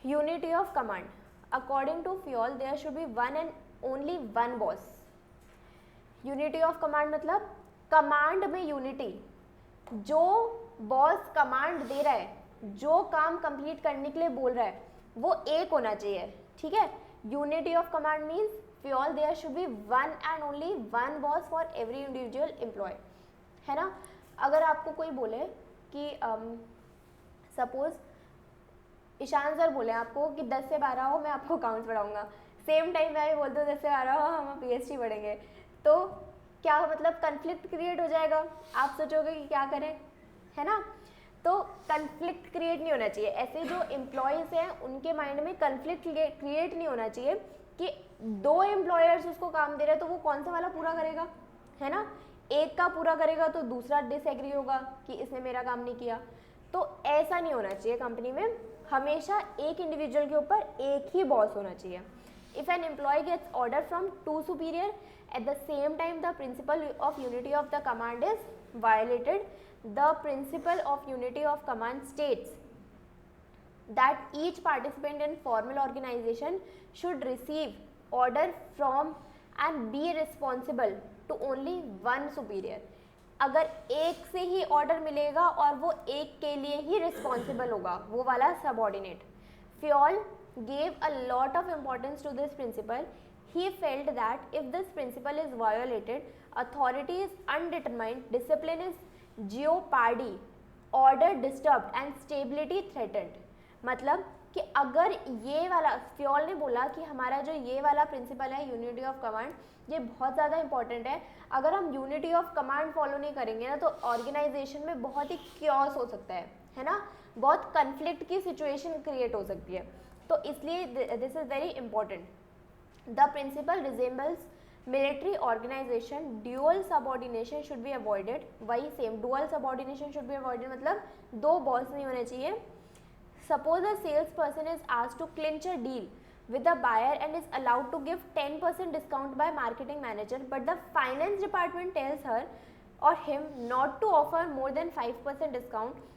Unity of command, according to Fayol there should be one and only one boss. Unity of command मतलब कमांड में यूनिटी, जो बॉस कमांड दे रहा है, जो काम कंप्लीट करने के लिए बोल रहा है, वो एक होना चाहिए। ठीक है, unity of command means Fayol there should be one and only one boss for every individual employee, है ना। अगर आपको कोई बोले कि सपोज ईशान सर बोले आपको कि 10 से 12 हो, मैं आपको अकाउंट्स पढ़ाऊंगा, सेम टाइम मैं भी बोलता हूँ 10 से 12 हो, हम PhD पढ़ेंगे, तो क्या मतलब कन्फ्लिक्ट क्रिएट हो जाएगा। आप सोचोगे कि क्या करें, है ना। तो कन्फ्लिक्ट क्रिएट नहीं होना चाहिए। ऐसे जो एम्प्लॉयज़ हैं उनके माइंड में कन्फ्लिक्ट क्रिएट नहीं होना चाहिए कि 2 एम्प्लॉयर्स उसको काम दे रहे हैं तो वो कौन सा वाला पूरा करेगा, है ना। एक का पूरा करेगा तो दूसरा डिसएग्री होगा कि इसने मेरा काम नहीं किया। तो ऐसा नहीं होना चाहिए कंपनी में, हमेशा एक इंडिविजुअल के ऊपर एक ही बॉस होना चाहिए। If an employee gets order from 2 superior at the same time the principle of unity of the command is violated. The principle of unity of command states that each participant in formal organization should receive order from and be responsible to only one superior. अगर एक से ही order मिलेगा और वो एक के लिए ही responsible होगा, वो वाला subordinate. Fayol gave a lot of importance to this principle. He felt that if this principle is violated, authority is undetermined, discipline is jeopardy, order disturbed and stability threatened. मतलब कि अगर ये वाला, फ्योल ने बोला कि हमारा जो ये वाला प्रिंसिपल है यूनिटी ऑफ कमांड, ये बहुत ज़्यादा इंपॉर्टेंट है। अगर हम यूनिटी ऑफ कमांड फॉलो नहीं करेंगे ना, तो ऑर्गेनाइजेशन में बहुत ही क्योस हो सकता है ना, बहुत कन्फ्लिक्ट की सिचुएशन क्रिएट हो सकती है। तो इसलिए this is very important. The principle resembles military organization. Dual subordination should be avoided. वही same, dual subordination should be avoided मतलब 2 बॉस नहीं होने चाहिए। Suppose a salesperson is asked to clinch a deal with the buyer and is allowed to give 10% discount by marketing manager, but the finance department tells her or him not to offer more than 5% discount.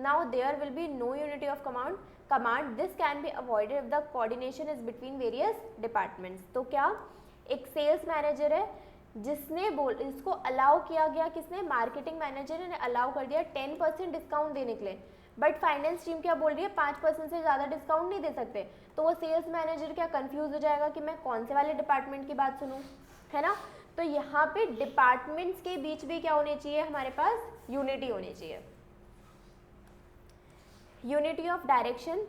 Now there will be no unity of command. This can be avoided if the coordination is between various departments. तो क्या, एक sales manager है जिसने इसको allow किया गया, किसने, marketing manager ने अलाउ कर दिया 10% डिस्काउंट देने के लिए, बट फाइनेंस टीम क्या बोल रही है, 5% से ज़्यादा डिस्काउंट नहीं दे सकते। तो वो सेल्स मैनेजर क्या कंफ्यूज हो जाएगा कि मैं कौन से वाले डिपार्टमेंट की बात सुनूं, है ना। तो यहाँ पे डिपार्टमेंट्स के बीच भी क्या होने चाहिए, हमारे पास यूनिटी होनी चाहिए। Unity of direction,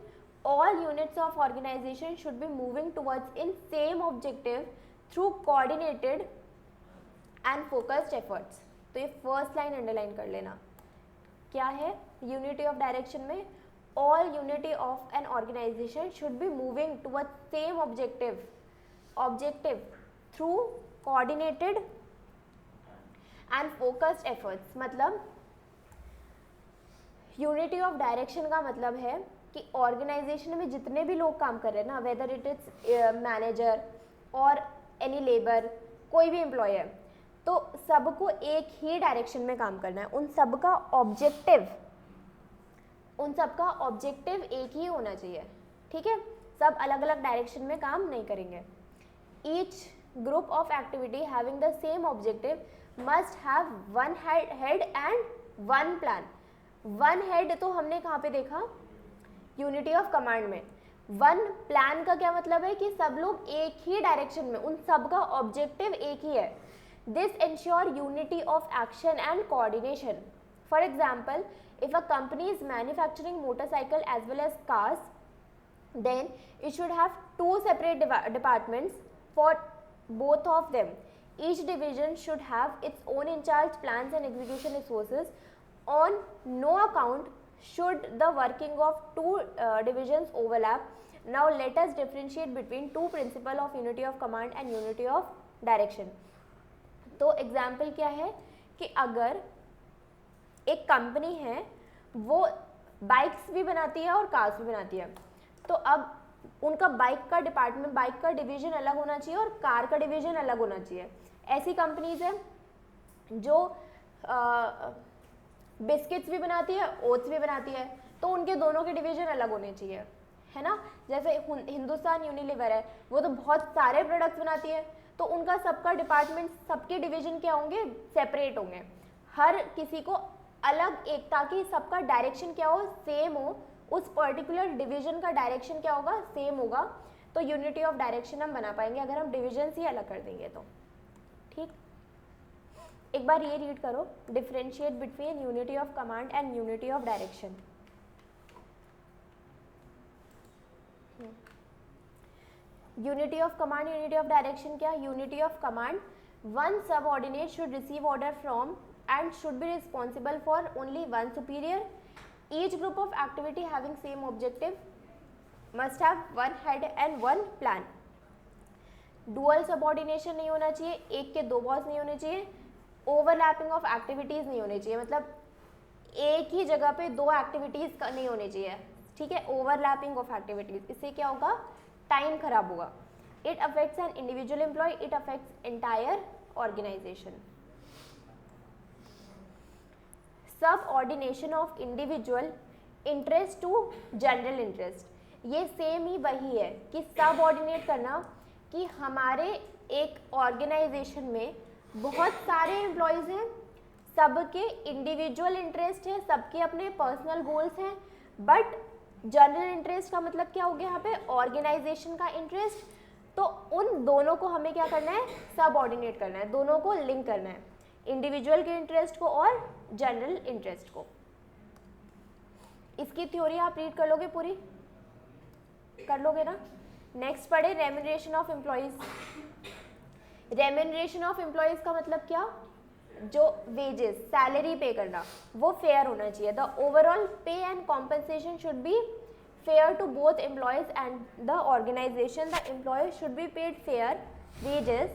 all units of organization should be moving towards in same objective through coordinated and focused efforts. तो ये फर्स्ट लाइन अंडरलाइन कर लेना, क्या है, यूनिटी ऑफ डायरेक्शन में all unity of an organization should be moving towards same objective through coordinated and focused efforts। मतलब unity of direction का मतलब है कि ऑर्गेनाइजेशन में जितने भी लोग काम कर रहे हैं ना, वेदर इट इज मैनेजर और एनी लेबर, कोई भी एम्प्लॉय है, तो सबको एक ही डायरेक्शन में काम करना है। उन सबका ऑब्जेक्टिव उन सबका ऑब्जेक्टिव एक ही होना चाहिए, ठीक है, सब अलग अलग डायरेक्शन में काम नहीं करेंगे। Each group of activity having the same objective must have one head and one plan. One head तो हमने कहाँ पे देखा, यूनिटी ऑफ कमांड में। वन प्लान का क्या मतलब है कि सब लोग एक ही डायरेक्शन में, उन सब का ऑब्जेक्टिव एक ही है। This ensure unity of action and coordination. For example, if a company is manufacturing motorcycle as well as cars, then it should have two separate departments for both of them. Each division should have its own in charge plans and execution resources. On no account should the working of two divisions overlap. Now let us differentiate between two principles of unity of command and unity of direction. तो example क्या है कि अगर एक company है वो bikes भी बनाती है और कार्स भी बनाती है, तो अब उनका बाइक का डिपार्टमेंट, बाइक का डिवीजन अलग होना चाहिए और कार का डिवीजन अलग होना चाहिए। ऐसी कंपनीज हैं जो बिस्किट्स भी बनाती है, ओट्स भी बनाती है, तो उनके दोनों के डिवीजन अलग होने चाहिए, है ना। जैसे हिंदुस्तान यूनिलीवर है, वो तो बहुत सारे प्रोडक्ट्स बनाती है, तो उनका सबका डिपार्टमेंट, सबके डिवीजन क्या होंगे, सेपरेट होंगे। हर किसी को अलग एक, ताकि सबका डायरेक्शन क्या हो, सेम हो, उस पर्टिकुलर डिवीजन का डायरेक्शन क्या होगा, सेम होगा। तो यूनिटी ऑफ डायरेक्शन हम बना पाएंगे अगर हम डिविजन ही अलग कर देंगे तो, ठीक। एक बार ये रीड करो, differentiate between unity of command and unity of direction. Unity of command, unity of direction क्या, unity of command, one subordinate should receive order from and should be responsible for only one superior. Each group of activity having same objective must have one head and one plan. Dual subordination नहीं होना चाहिए, एक के दो boss नहीं होने चाहिए, overlapping of activities नहीं होने चाहिए, मतलब एक ही जगह पे दो एक्टिविटीज नहीं होने चाहिए, ठीक है। overlapping of activities, इससे क्या होगा, टाइम खराब होगा। It affects an individual employee, it affects entire organization. Subordination of individual interest to general interest, ये सेम ही वही है कि सबऑर्डिनेट करना, कि हमारे एक ऑर्गेनाइजेशन में बहुत सारे एम्प्लॉयज़ हैं, सबके इंडिविजुअल इंटरेस्ट है, सबके अपने पर्सनल गोल्स हैं, बट जनरल इंटरेस्ट का मतलब क्या हो गया यहाँ पे, ऑर्गेनाइजेशन का इंटरेस्ट। तो उन दोनों को हमें क्या करना है, सबऑर्डिनेट करना है, दोनों को लिंक करना है, इंडिविजुअल के इंटरेस्ट को और जनरल इंटरेस्ट को। इसकी थ्योरी आप रीड कर लोगे, पूरी कर लोगे ना। नेक्स्ट पढ़े remuneration of employees. Remuneration of employees का मतलब क्या, जो वेजेस, सैलरी पे करना, वो फेयर होना चाहिए। द ओवरऑल पे and compensation should be fair to both employees and the organization. The employees should be paid fair wages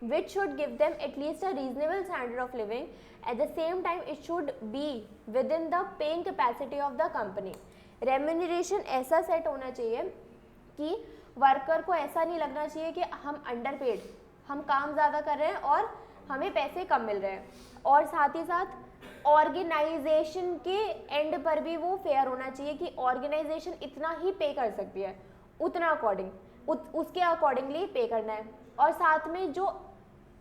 which should give them at least a reasonable standard of living. At the same time it should be within the paying capacity of the company. Remuneration ऐसा set होना चाहिए कि worker को ऐसा नहीं लगना चाहिए कि हम अंडरपेड, हम काम ज़्यादा कर रहे हैं और हमें पैसे कम मिल रहे हैं, और साथ ही साथ ऑर्गेनाइजेशन के एंड पर भी वो फेयर होना चाहिए कि ऑर्गेनाइजेशन इतना ही पे कर सकती है, उतना उसके अकॉर्डिंगली पे करना है। और साथ में जो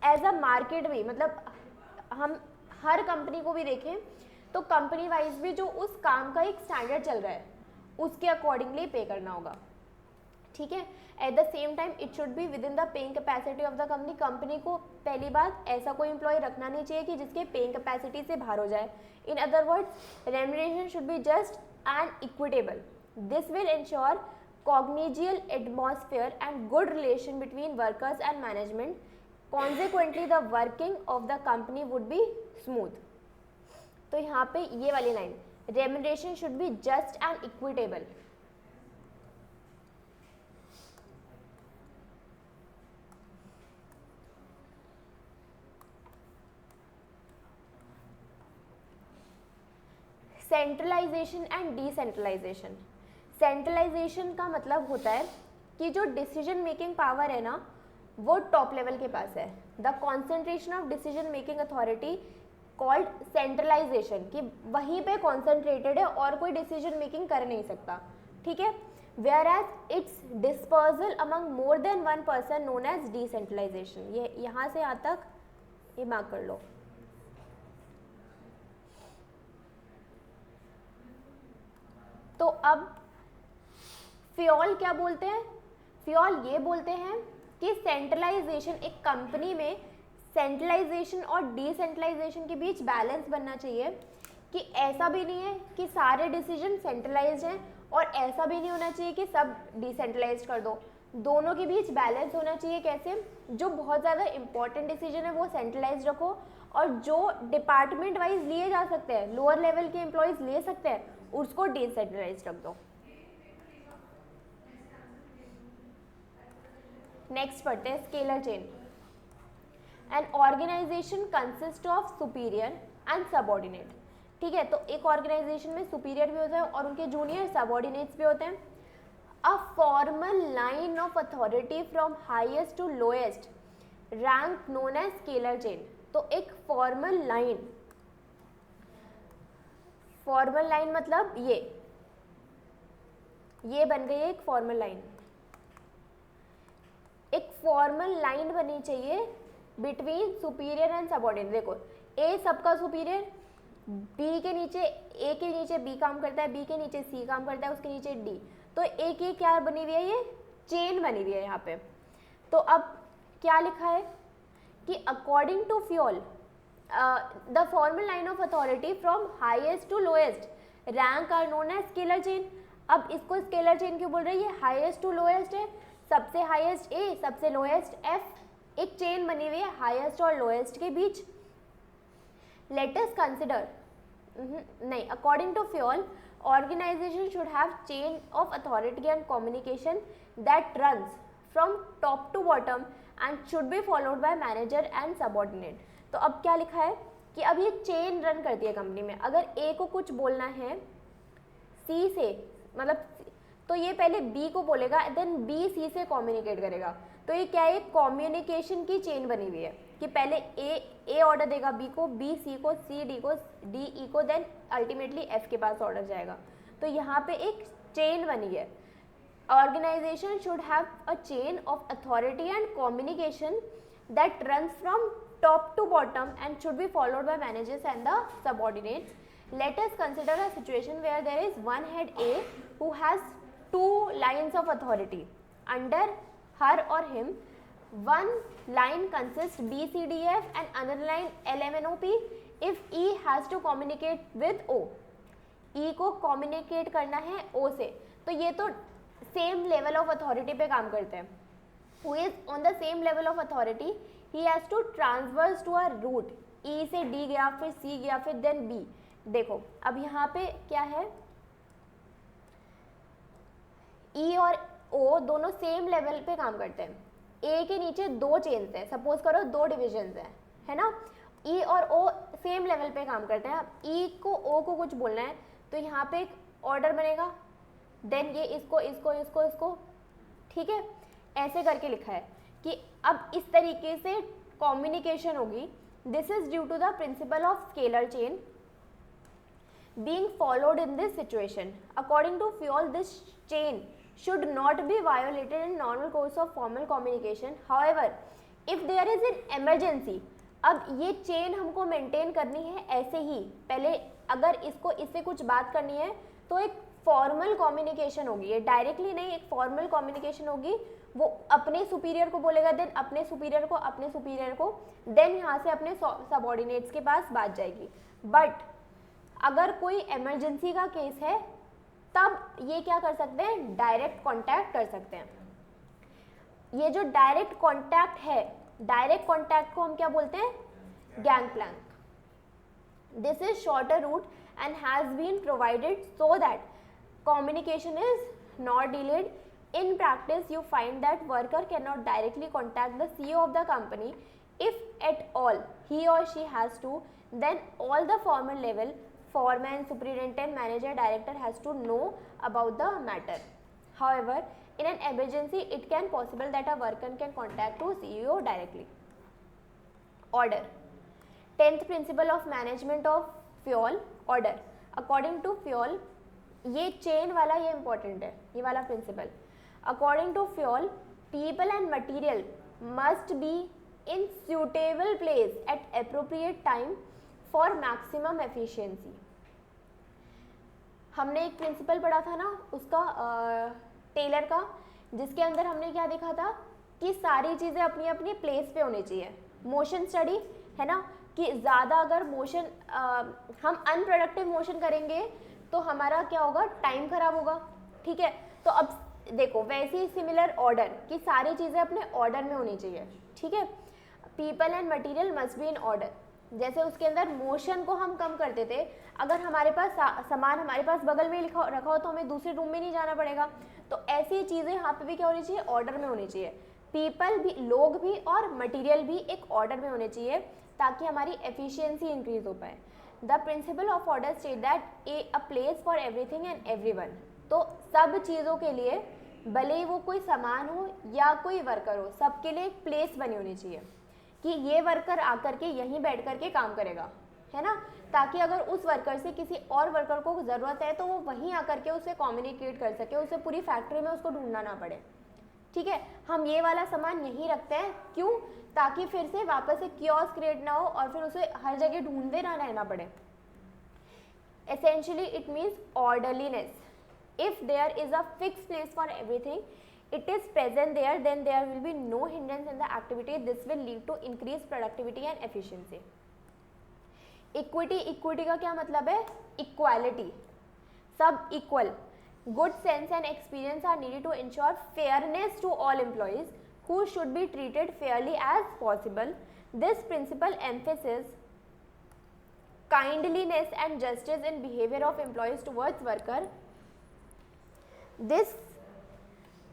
एज अ मार्केट भी, मतलब हम हर कंपनी को भी देखें तो कंपनी वाइज भी जो उस काम का एक स्टैंडर्ड चल रहा है उसके अकॉर्डिंगली पे करना होगा, ठीक है। Eight the same time it should be with in the paying capacity of the company. Company को पहली बात ऐसा कोई एम्प्लॉय रखना नहीं चाहिए कि जिसके पेइंग कैपेसिटी से बाहर हो जाए। In other words remuneration should be just and equitable. This will ensure congenial atmosphere and good relation between workers and management. Consequently the working of the company would be smooth. तो यहाँ पे ये वाली line, remuneration should be just and equitable. Centralisation and decentralisation. Centralisation का मतलब होता है कि जो डिसीजन मेकिंग पावर है ना वो टॉप लेवल के पास है। The concentration of decision making authority called centralisation, कि वहीं पे कॉन्सेंट्रेटेड है और कोई डिसीजन मेकिंग कर नहीं सकता, ठीक है। Whereas its dispersal among more than one person known as decentralisation. ये यहाँ से यहाँ तक ये मार्क कर लो। तो अब फ्योल क्या बोलते हैं? फ्योल ये बोलते हैं कि सेंट्रलाइजेशन, एक कंपनी में सेंट्रलाइजेशन और डिसेंट्रलाइजेशन के बीच बैलेंस बनना चाहिए, कि ऐसा भी नहीं है कि सारे डिसीजन सेंट्रलाइज्ड हैं और ऐसा भी नहीं होना चाहिए कि सब डिसेंट्रलाइज्ड कर दो। दोनों के बीच बैलेंस होना चाहिए। कैसे? जो बहुत ज़्यादा इंपॉर्टेंट डिसीजन है वो सेंट्रलाइज्ड रखो, और जो डिपार्टमेंट वाइज लिए जा सकते हैं, लोअर लेवल के एम्प्लॉयज़ ले सकते हैं, उसको डिसेंट्रलाइज्ड रख दो। नेक्स्ट पढ़ते हैं scalar chain. An organisation consist of superior and subordinate. ठीक है, तो एक ऑर्गेनाइजेशन में सुपीरियर भी होता है और उनके जूनियर सबऑर्डिनेट्स भी होते हैं। A formal line of authority from highest to lowest rank known as scalar chain. तो एक फॉर्मल लाइन मतलब ये बन गई है एक फॉर्मल लाइन। एक फॉर्मल लाइन बनी चाहिए बिटवीन सुपीरियर एंड सबऑर्डिनेट। देखो, ए सबका सुपीरियर, बी के नीचे, ए के नीचे बी काम करता है, बी के नीचे सी काम करता है, उसके नीचे डी। तो एक ये क्या बनी हुई है? ये चेन बनी हुई है यहाँ पे। तो अब क्या लिखा है कि according to Fayol the formal line of authority from highest to lowest rank are known as scalar chain. अब इसको स्केलर चेन क्यों बोल रही है? हाईएस्ट टू लोएस्ट है, सबसे हाईएस्ट ए, सबसे लोएस्ट एफ, एक चेन बनी हुई है हाईएस्ट और लोएस्ट के बीच। लेट अस कंसिडर, नहीं, according to Fayol organization should have chain of authority and communication that runs from top to bottom and should be followed by manager and subordinate। तो अब क्या लिखा है कि अब ये चेन रन करती है कंपनी में। अगर ए को कुछ बोलना है सी से, मतलब तो ये पहले बी को बोलेगा, देन बी सी से कम्युनिकेट करेगा। तो ये क्या है? कम्युनिकेशन की चेन बनी हुई है कि पहले ए ऑर्डर देगा बी को, बी सी को, सी डी को, डी ई को, देन अल्टीमेटली एफ के पास ऑर्डर जाएगा। तो यहाँ पे एक चेन बनी है। Organisation should have a chain of authority and communication that runs from top to bottom and should be followed by managers and the subordinates. Let us consider a situation where there is one head A who has two lines of authority under her or him. One line consists B, C, D, F and another line L, M, N, O, P. If E has to communicate with O, E को communicate करना है O से, तो ये तो same level of authority पे काम करते हैं। Who is on the same level of authority, he has to transverse to a route. E से D गया, फिर C गया, फिर then B। देखो, अब यहाँ पे क्या है? E और O दोनों सेम लेवल पे काम करते हैं। A के नीचे दो चेन्स हैं, सपोज करो दो डिविजन्स हैं, है ना। E और O सेम लेवल पे काम करते हैं। अब E को O को कुछ बोलना है तो यहाँ पे एक ऑर्डर बनेगा, देन ये इसको इसको इसको इसको, ठीक है, ऐसे करके लिखा है कि अब इस तरीके से कम्युनिकेशन होगी। This is due to the principle of scalar chain being followed in this situation. According to Fayol, this chain should not be violated in normal course of formal communication. However, if there is an emergency, अब ये chain हमको maintain करनी है ऐसे ही। पहले अगर इसको इससे कुछ बात करनी है तो एक फॉर्मल कम्युनिकेशन होगी, ये डायरेक्टली नहीं, एक फॉर्मल कम्युनिकेशन होगी। वो अपने सुपीरियर को बोलेगा, देन अपने सुपीरियर को, अपने सुपीरियर को, देन यहाँ से अपने सबऑर्डिनेट्स के पास बात जाएगी। बट अगर कोई इमरजेंसी का केस है तब ये क्या कर सकते हैं? डायरेक्ट कांटेक्ट कर सकते हैं। ये जो डायरेक्ट कांटेक्ट है, डायरेक्ट कांटेक्ट को हम क्या बोलते हैं? Gangplank. This is shorter route and has been provided so that communication is not delayed. In practice, you find that worker cannot directly contact the CEO of the company. If at all he or she has to, then all the formal level, foreman, superintendent, manager, director has to know about the matter. However, in an emergency, it can possible that a worker can contact to CEO directly. Order. 10th principle of management of Fayol order, according to Fayol, ये chain वाला ये important है, ये वाला principle. According to Fayol, people and material must be in suitable place at appropriate time for maximum efficiency। हमने एक principal पढ़ा था ना उसका, टेलर का, जिसके अंदर हमने क्या देखा था कि सारी चीज़ें अपनी अपनी प्लेस पे होनी चाहिए। मोशन स्टडी है ना, कि ज़्यादा अगर मोशन हम अनप्रोडक्टिव मोशन करेंगे तो हमारा क्या होगा, टाइम खराब होगा। ठीक है, तो अब देखो वैसे ही सिमिलर ऑर्डर, कि सारी चीज़ें अपने ऑर्डर में होनी चाहिए। ठीक है, people and material must be in order. जैसे उसके अंदर मोशन को हम कम करते थे, अगर हमारे पास सामान हमारे पास बगल में रखा हो तो हमें दूसरे रूम में नहीं जाना पड़ेगा। तो ऐसी चीज़ें यहाँ पे भी क्या होनी चाहिए, ऑर्डर में होनी चाहिए। पीपल भी, लोग भी और मटीरियल भी एक ऑर्डर में होने चाहिए ताकि हमारी एफिशिएंसी इंक्रीज हो पाए। The principle of order state that a place for everything and everyone. तो सब चीज़ों के लिए, भले ही वो कोई सामान हो या कोई वर्कर हो, सबके लिए एक प्लेस बनी होनी चाहिए कि ये वर्कर आकर के यहीं बैठ कर के काम करेगा, है ना, ताकि अगर उस वर्कर से किसी और वर्कर को ज़रूरत है तो वो वहीं आकर के उससे कम्युनिकेट कर सके, उसे पूरी फैक्ट्री में उसको ढूंढना ना पड़े। ठीक है, हम ये वाला सामान यहीं रखते हैं, क्यों, ताकि फिर से वापस से कियोस क्रिएट ना हो और फिर उसे हर जगह ढूंढते ना रहना पड़े। Essentially it means orderliness. If there is a fixed place for everything, it is present there, then there will be no hindrance in the activity. This will lead to increased productivity and efficiency. Equity, equity का क्या मतलब है, equality, सब equal. Good sense and experience are needed to ensure fairness to all employees who should be treated fairly as possible. This principle emphasizes kindliness and justice in behavior of employees towards worker. This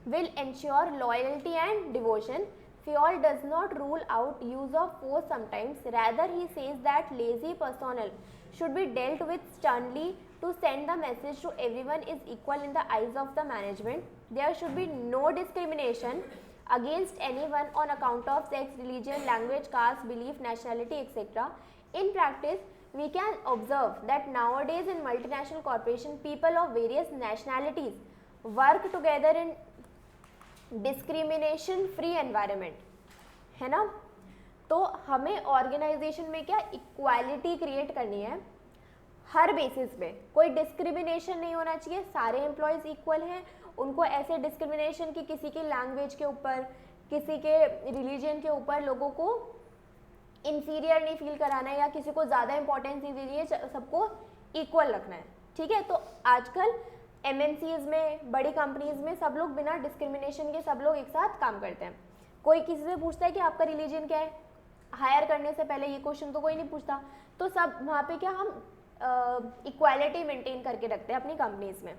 will ensure loyalty and devotion. Fayol does not rule out use of force sometimes. Rather, he says that lazy personnel should be dealt with sternly to send the message to everyone is equal in the eyes of the management. There should be no discrimination against anyone on account of sex, religion, language, caste, belief, nationality, etc. In practice, we can observe that nowadays in multinational corporations, people of various nationalities work together in discrimination free environment, है ना। तो हमें organisation में क्या equality create करनी है, हर basis पे कोई डिस्क्रिमिनेशन नहीं होना चाहिए, सारे एम्प्लॉयज़ इक्वल हैं, उनको ऐसे डिस्क्रिमिनेशन की किसी की लैंग्वेज के ऊपर, किसी के रिलीजन के ऊपर लोगों को इन्फीरियर नहीं फील कराना है या किसी को ज़्यादा इंपॉर्टेंस नहीं देनी है, सबको इक्वल रखना है। ठीक है, तो आजकल MNCs में, बड़ी कंपनीज में सब लोग बिना डिस्क्रिमिनेशन के सब लोग एक साथ काम करते हैं। कोई किसी से पूछता है कि आपका रिलीजन क्या है, हायर करने से पहले ये क्वेश्चन तो कोई नहीं पूछता। तो सब वहाँ पे क्या हम इक्वालिटी मेंटेन करके रखते हैं अपनी कंपनीज में।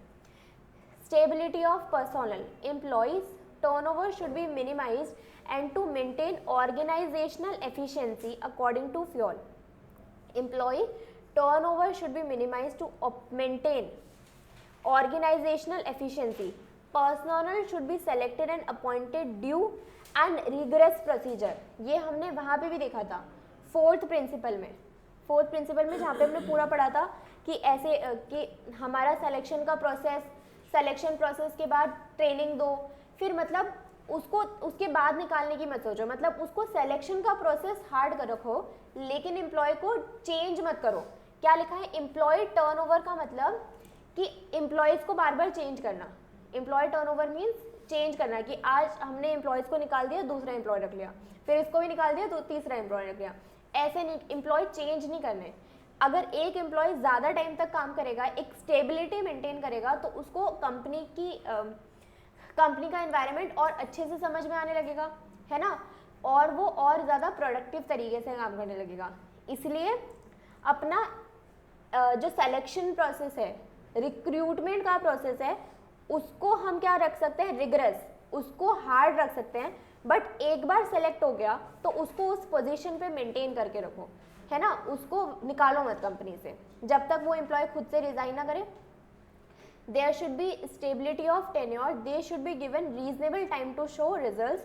Stability of personnel employees turnover should be minimised and to maintain organisational efficiency according to Fayol. Employee turnover should be minimised to maintain organizational efficiency. Personnel should be selected and appointed due and rigorous procedure. ये हमने वहाँ पे भी देखा था fourth principal में जहाँ पे हमने पूरा पढ़ा था कि ऐसे कि हमारा सिलेक्शन का प्रोसेस, सिलेक्शन प्रोसेस के बाद ट्रेनिंग दो, फिर मतलब उसको उसके बाद निकालने की मत सोचो, मतलब उसको सिलेक्शन का प्रोसेस हार्ड कर रखो लेकिन एम्प्लॉय को चेंज मत करो। क्या लिखा है, एम्प्लॉय टर्नओवर का मतलब कि एम्प्लॉयज़ को बार बार चेंज करना। एम्प्लॉय टर्नओवर मीन्स चेंज करना, कि आज हमने एम्प्लॉयज़ को निकाल दिया, दूसरा एम्प्लॉय रख लिया, फिर इसको भी निकाल दिया तो तीसरा एम्प्लॉय रख लिया। ऐसे नहीं, एम्प्लॉय चेंज नहीं करने। अगर एक एम्प्लॉय ज़्यादा टाइम तक काम करेगा, एक स्टेबिलिटी मेंटेन करेगा, तो उसको कंपनी का एनवायरनमेंट और अच्छे से समझ में आने लगेगा, है ना, और वो और ज़्यादा प्रोडक्टिव तरीके से काम करने लगेगा। इसलिए अपना जो सिलेक्शन प्रोसेस है, रिक्रूटमेंट का प्रोसेस है, उसको हम क्या रख सकते हैं, रिगरस, उसको हार्ड रख सकते हैं, बट एक बार सेलेक्ट हो गया तो उसको उस पोजीशन पे मेंटेन करके रखो, है ना, उसको निकालो मत कंपनी से जब तक वो एम्प्लॉय खुद से रिजाइन ना करे। There should be stability of tenure, they should be given reasonable time to show results,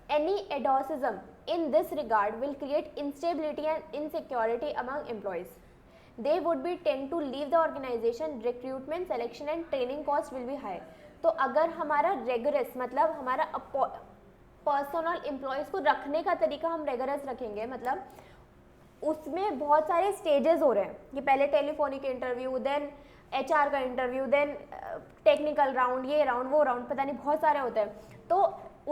Any edocism in this regard will create instability and insecurity among employees. They would be tend to leave the organization. Recruitment, selection and training cost will be high. तो अगर हमारा rigorous मतलब हमारा personal employees को रखने का तरीका हम रेगरस रखेंगे, मतलब उसमें बहुत सारे स्टेजेस हो रहे हैं कि पहले टेलीफोनिक इंटरव्यू, देन HR का इंटरव्यू, देन टेक्निकल राउंड, ये राउंड वो राउंड, पता नहीं बहुत सारे होते हैं. तो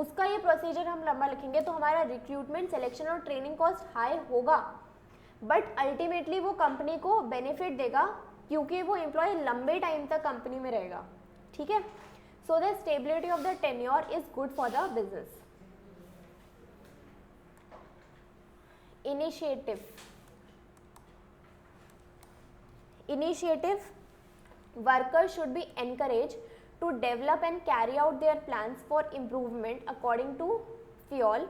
उसका ये प्रोसीजर हम लंबा लिखेंगे तो हमारा रिक्रूटमेंट, सिलेक्शन और ट्रेनिंग कॉस्ट हाई होगा, बट अल्टीमेटली वो कंपनी को बेनिफिट देगा क्योंकि वो एम्प्लॉय लंबे टाइम तक कंपनी में रहेगा. ठीक है. So the stability of the tenure is good for the business. Initiative. Workers should be encouraged to develop and carry out their plans for improvement according to Fayol.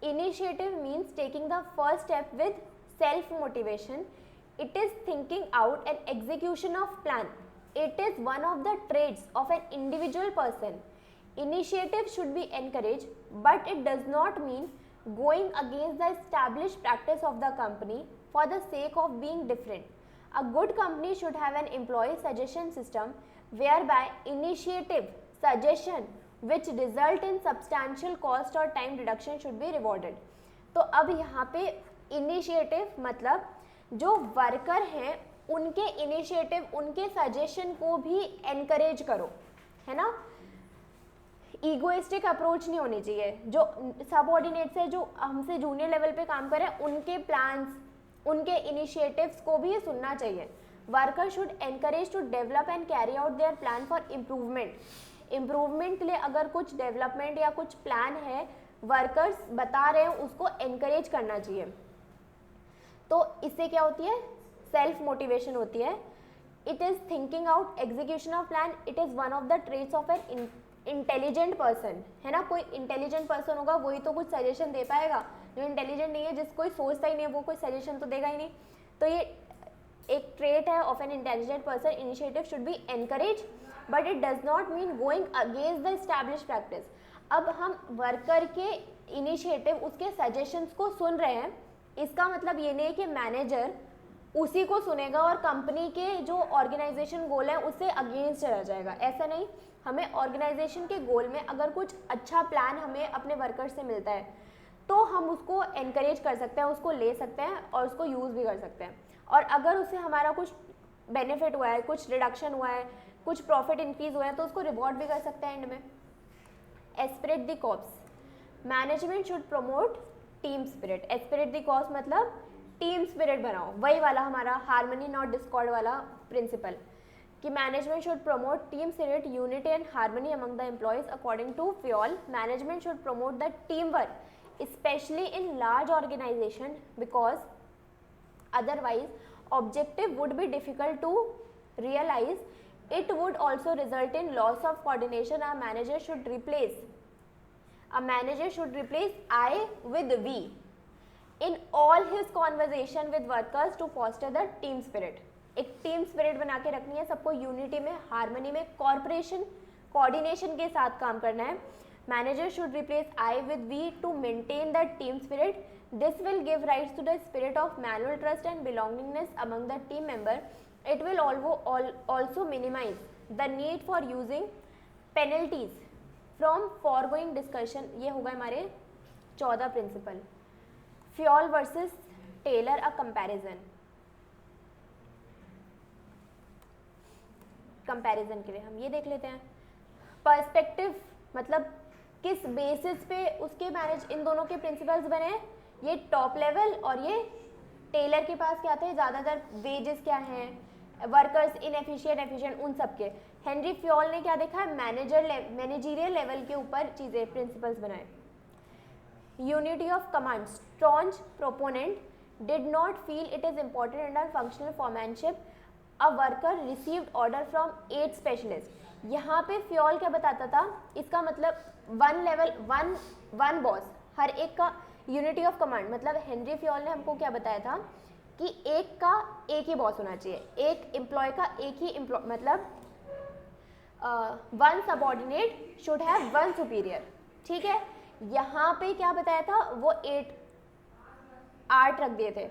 Initiative means taking the first step with self-motivation. It is thinking out and execution of plan. It is one of the traits of an individual person. Initiative should be encouraged, but it does not mean going against the established practice of the company for the sake of being different. A good company should have an employee suggestion system whereby initiative, suggestion which result in substantial cost or time reduction should be rewarded. तो अब यहाँ पे initiative मतलब जो worker हैं उनके initiative, उनके suggestion को भी एनकरेज करो, है ना. ईगोइस्टिक अप्रोच नहीं होनी चाहिए. जो सबऑर्डिनेट्स है, जो हमसे जूनियर लेवल पे काम कर रहे हैं, उनके प्लान्स, उनके इनिशिएटिव्स को भी सुनना चाहिए. Worker should encourage to develop and carry out their plan for improvement. Improvement के लिए अगर कुछ डेवलपमेंट या कुछ प्लान है, वर्कर्स बता रहे हैं, उसको एनकरेज करना चाहिए. तो इससे क्या होती है, सेल्फ मोटिवेशन होती है. It is thinking out, execution of plan. It is one of the traits of an intelligent person, है ना. कोई इंटेलिजेंट पर्सन होगा वही तो कुछ सजेशन दे पाएगा. जो इंटेलिजेंट नहीं है, जिस कोई सोचता ही नहीं है, वो कोई सजेशन तो देगा ही नहीं. तो ये एक ट्रेट है of an intelligent person. Initiative should be encourage, but it does not mean going against the establish practice. अब हम वर्कर के इनिशिएटिव, उसके सजेशंस को सुन रहे हैं, इसका मतलब ये नहीं है कि मैनेजर उसी को सुनेगा और कंपनी के जो ऑर्गेनाइजेशन गोल है उससे अगेंस्ट चला जाएगा. ऐसा नहीं. हमें ऑर्गेनाइजेशन के गोल में अगर कुछ अच्छा प्लान हमें अपने वर्कर से मिलता है तो हम उसको एनकरेज कर सकते हैं, उसको ले सकते हैं और उसको यूज़ भी कर सकते हैं. और अगर उससे हमारा कुछ बेनिफिट हुआ है, कुछ रिडक्शन हुआ है, कुछ प्रॉफिट इंक्रीज हुआ है, तो उसको रिवॉर्ड भी कर सकते हैं एंड में. Esprit de corps. Management should promote team spirit. Esprit de corps मतलब टीम स्पिरिट बनाओ. वही वाला हमारा हार्मनी नॉट डिस्कॉर्ड वाला प्रिंसिपल कि management should promote team spirit, unity and harmony among the employees according to Fayol. Management should promote the team work especially in large organization because otherwise objective would be difficult to realize. It would also result in loss of coordination. A manager should replace I with we in all his conversation with workers to foster the team spirit. एक team spirit बना के रखनी है, सबको unity में, harmony में, corporation, coordination के साथ काम करना है. Manager should replace I with we to maintain the team spirit. This will give rise to the spirit of mutual trust and belongingness among the team member. It will also minimize the need for using penalties from foregoing discussion. ये होगा हमारे 14 प्रिंसिपल. Fayol versus Taylor, a comparison के लिए हम ये देख लेते हैं. पर्सपेक्टिव मतलब किस बेसिस पे उसके मैनेज इन दोनों के प्रिंसिपल्स बने हैं. ये टॉप लेवल और ये टेलर के पास क्या थे, ज़्यादातर वेजेस क्या हैं, वर्कर्स इनएफिशिएंट, एफिशिएंट, उन सब के. हेनरी फ्योल ने क्या देखा है, मैनेजरियल लेवल के ऊपर चीज़ें, प्रिंसिपल्स बनाए. Unity of command. Strong proponent did not feel it is important under functional foremanship. A worker received order from 8 specialist. यहाँ पे फ्योल क्या बताता था, इसका मतलब वन लेवल, वन बॉस, हर एक का यूनिटी ऑफ कमांड. मतलब हेनरी फ्योल ने हमको क्या बताया था कि एक का एक ही बॉस होना चाहिए, एक एम्प्लॉय का एक ही एम्प्लॉय, मतलब one subordinate should have one superior. ठीक है. यहाँ पे क्या बताया था, वो 8 रख दिए थे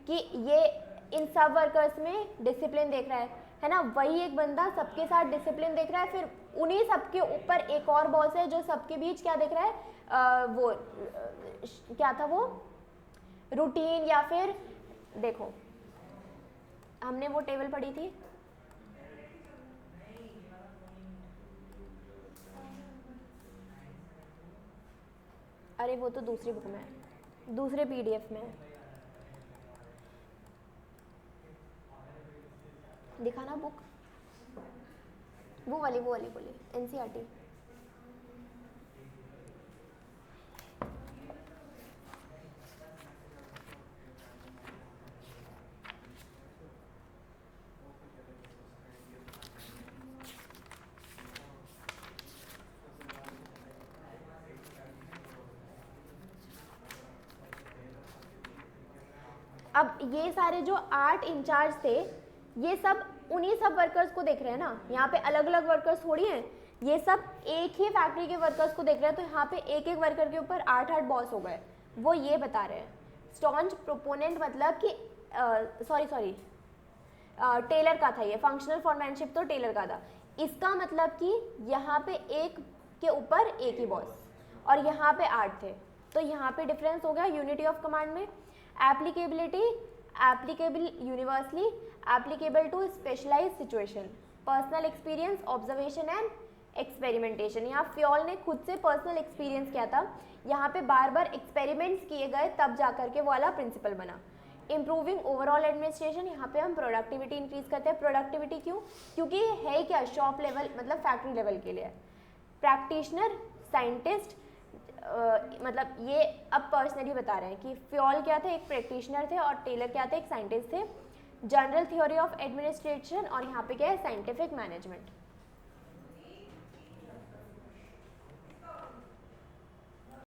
कि ये इन सब वर्कर्स में डिसिप्लिन देख रहा है ना, वही एक बंदा सबके साथ डिसिप्लिन देख रहा है, फिर उन्हीं सबके ऊपर एक और बॉस है जो सबके बीच क्या देख रहा है, क्या था वो, रूटीन, या फिर देखो हमने वो टेबल पढ़ी थी, अरे वो तो दूसरी बुक में है, दूसरे PDF में है, दिखाना बुक, वो वाली बोली NCERT। अब ये सारे जो 8 इंचार्ज थे, ये सब उन्हीं सब वर्कर्स को देख रहे हैं ना, यहाँ पे अलग अलग वर्कर्स थोड़ी हैं, ये सब एक ही फैक्ट्री के वर्कर्स को देख रहे हैं, तो यहाँ पे एक एक वर्कर के ऊपर 8 बॉस हो गए, वो ये बता रहे हैं। स्टॉन्च प्रोपोनेंट मतलब कि सॉरी टेलर का था ये, फंक्शनल फॉरमैनशिप तो टेलर का था, इसका मतलब कि यहाँ पे एक के ऊपर एक ही बॉस और यहाँ पे 8 थे, तो यहाँ पे डिफरेंस हो गया यूनिटी ऑफ कमांड में। Applicability, applicable universally, applicable to specialise situation, personal experience, observation and experimentation. यहाँ फ्योल ने खुद से पर्सनल एक्सपीरियंस किया था, यहाँ पे बार बार एक्सपेरिमेंट्स किए गए, तब जा करके वो वाला प्रिंसिपल बना। इम्प्रूविंग ओवरऑल एडमिनिस्ट्रेशन, यहाँ पे हम प्रोडक्टिविटी इंक्रीज करते हैं। प्रोडक्टिविटी क्यों? क्योंकि है क्या, शॉप लेवल मतलब फैक्ट्री लेवल के लिए। प्रैक्टिशनर, साइंटिस्ट, मतलब ये अब पर्सनली बता रहे हैं कि फ्योल क्या थे, एक प्रैक्टिशनर थे, और टेलर क्या थे, एक साइंटिस्ट थे। जनरल थ्योरी ऑफ एडमिनिस्ट्रेशन, और यहाँ पे क्या है, साइंटिफिक मैनेजमेंट।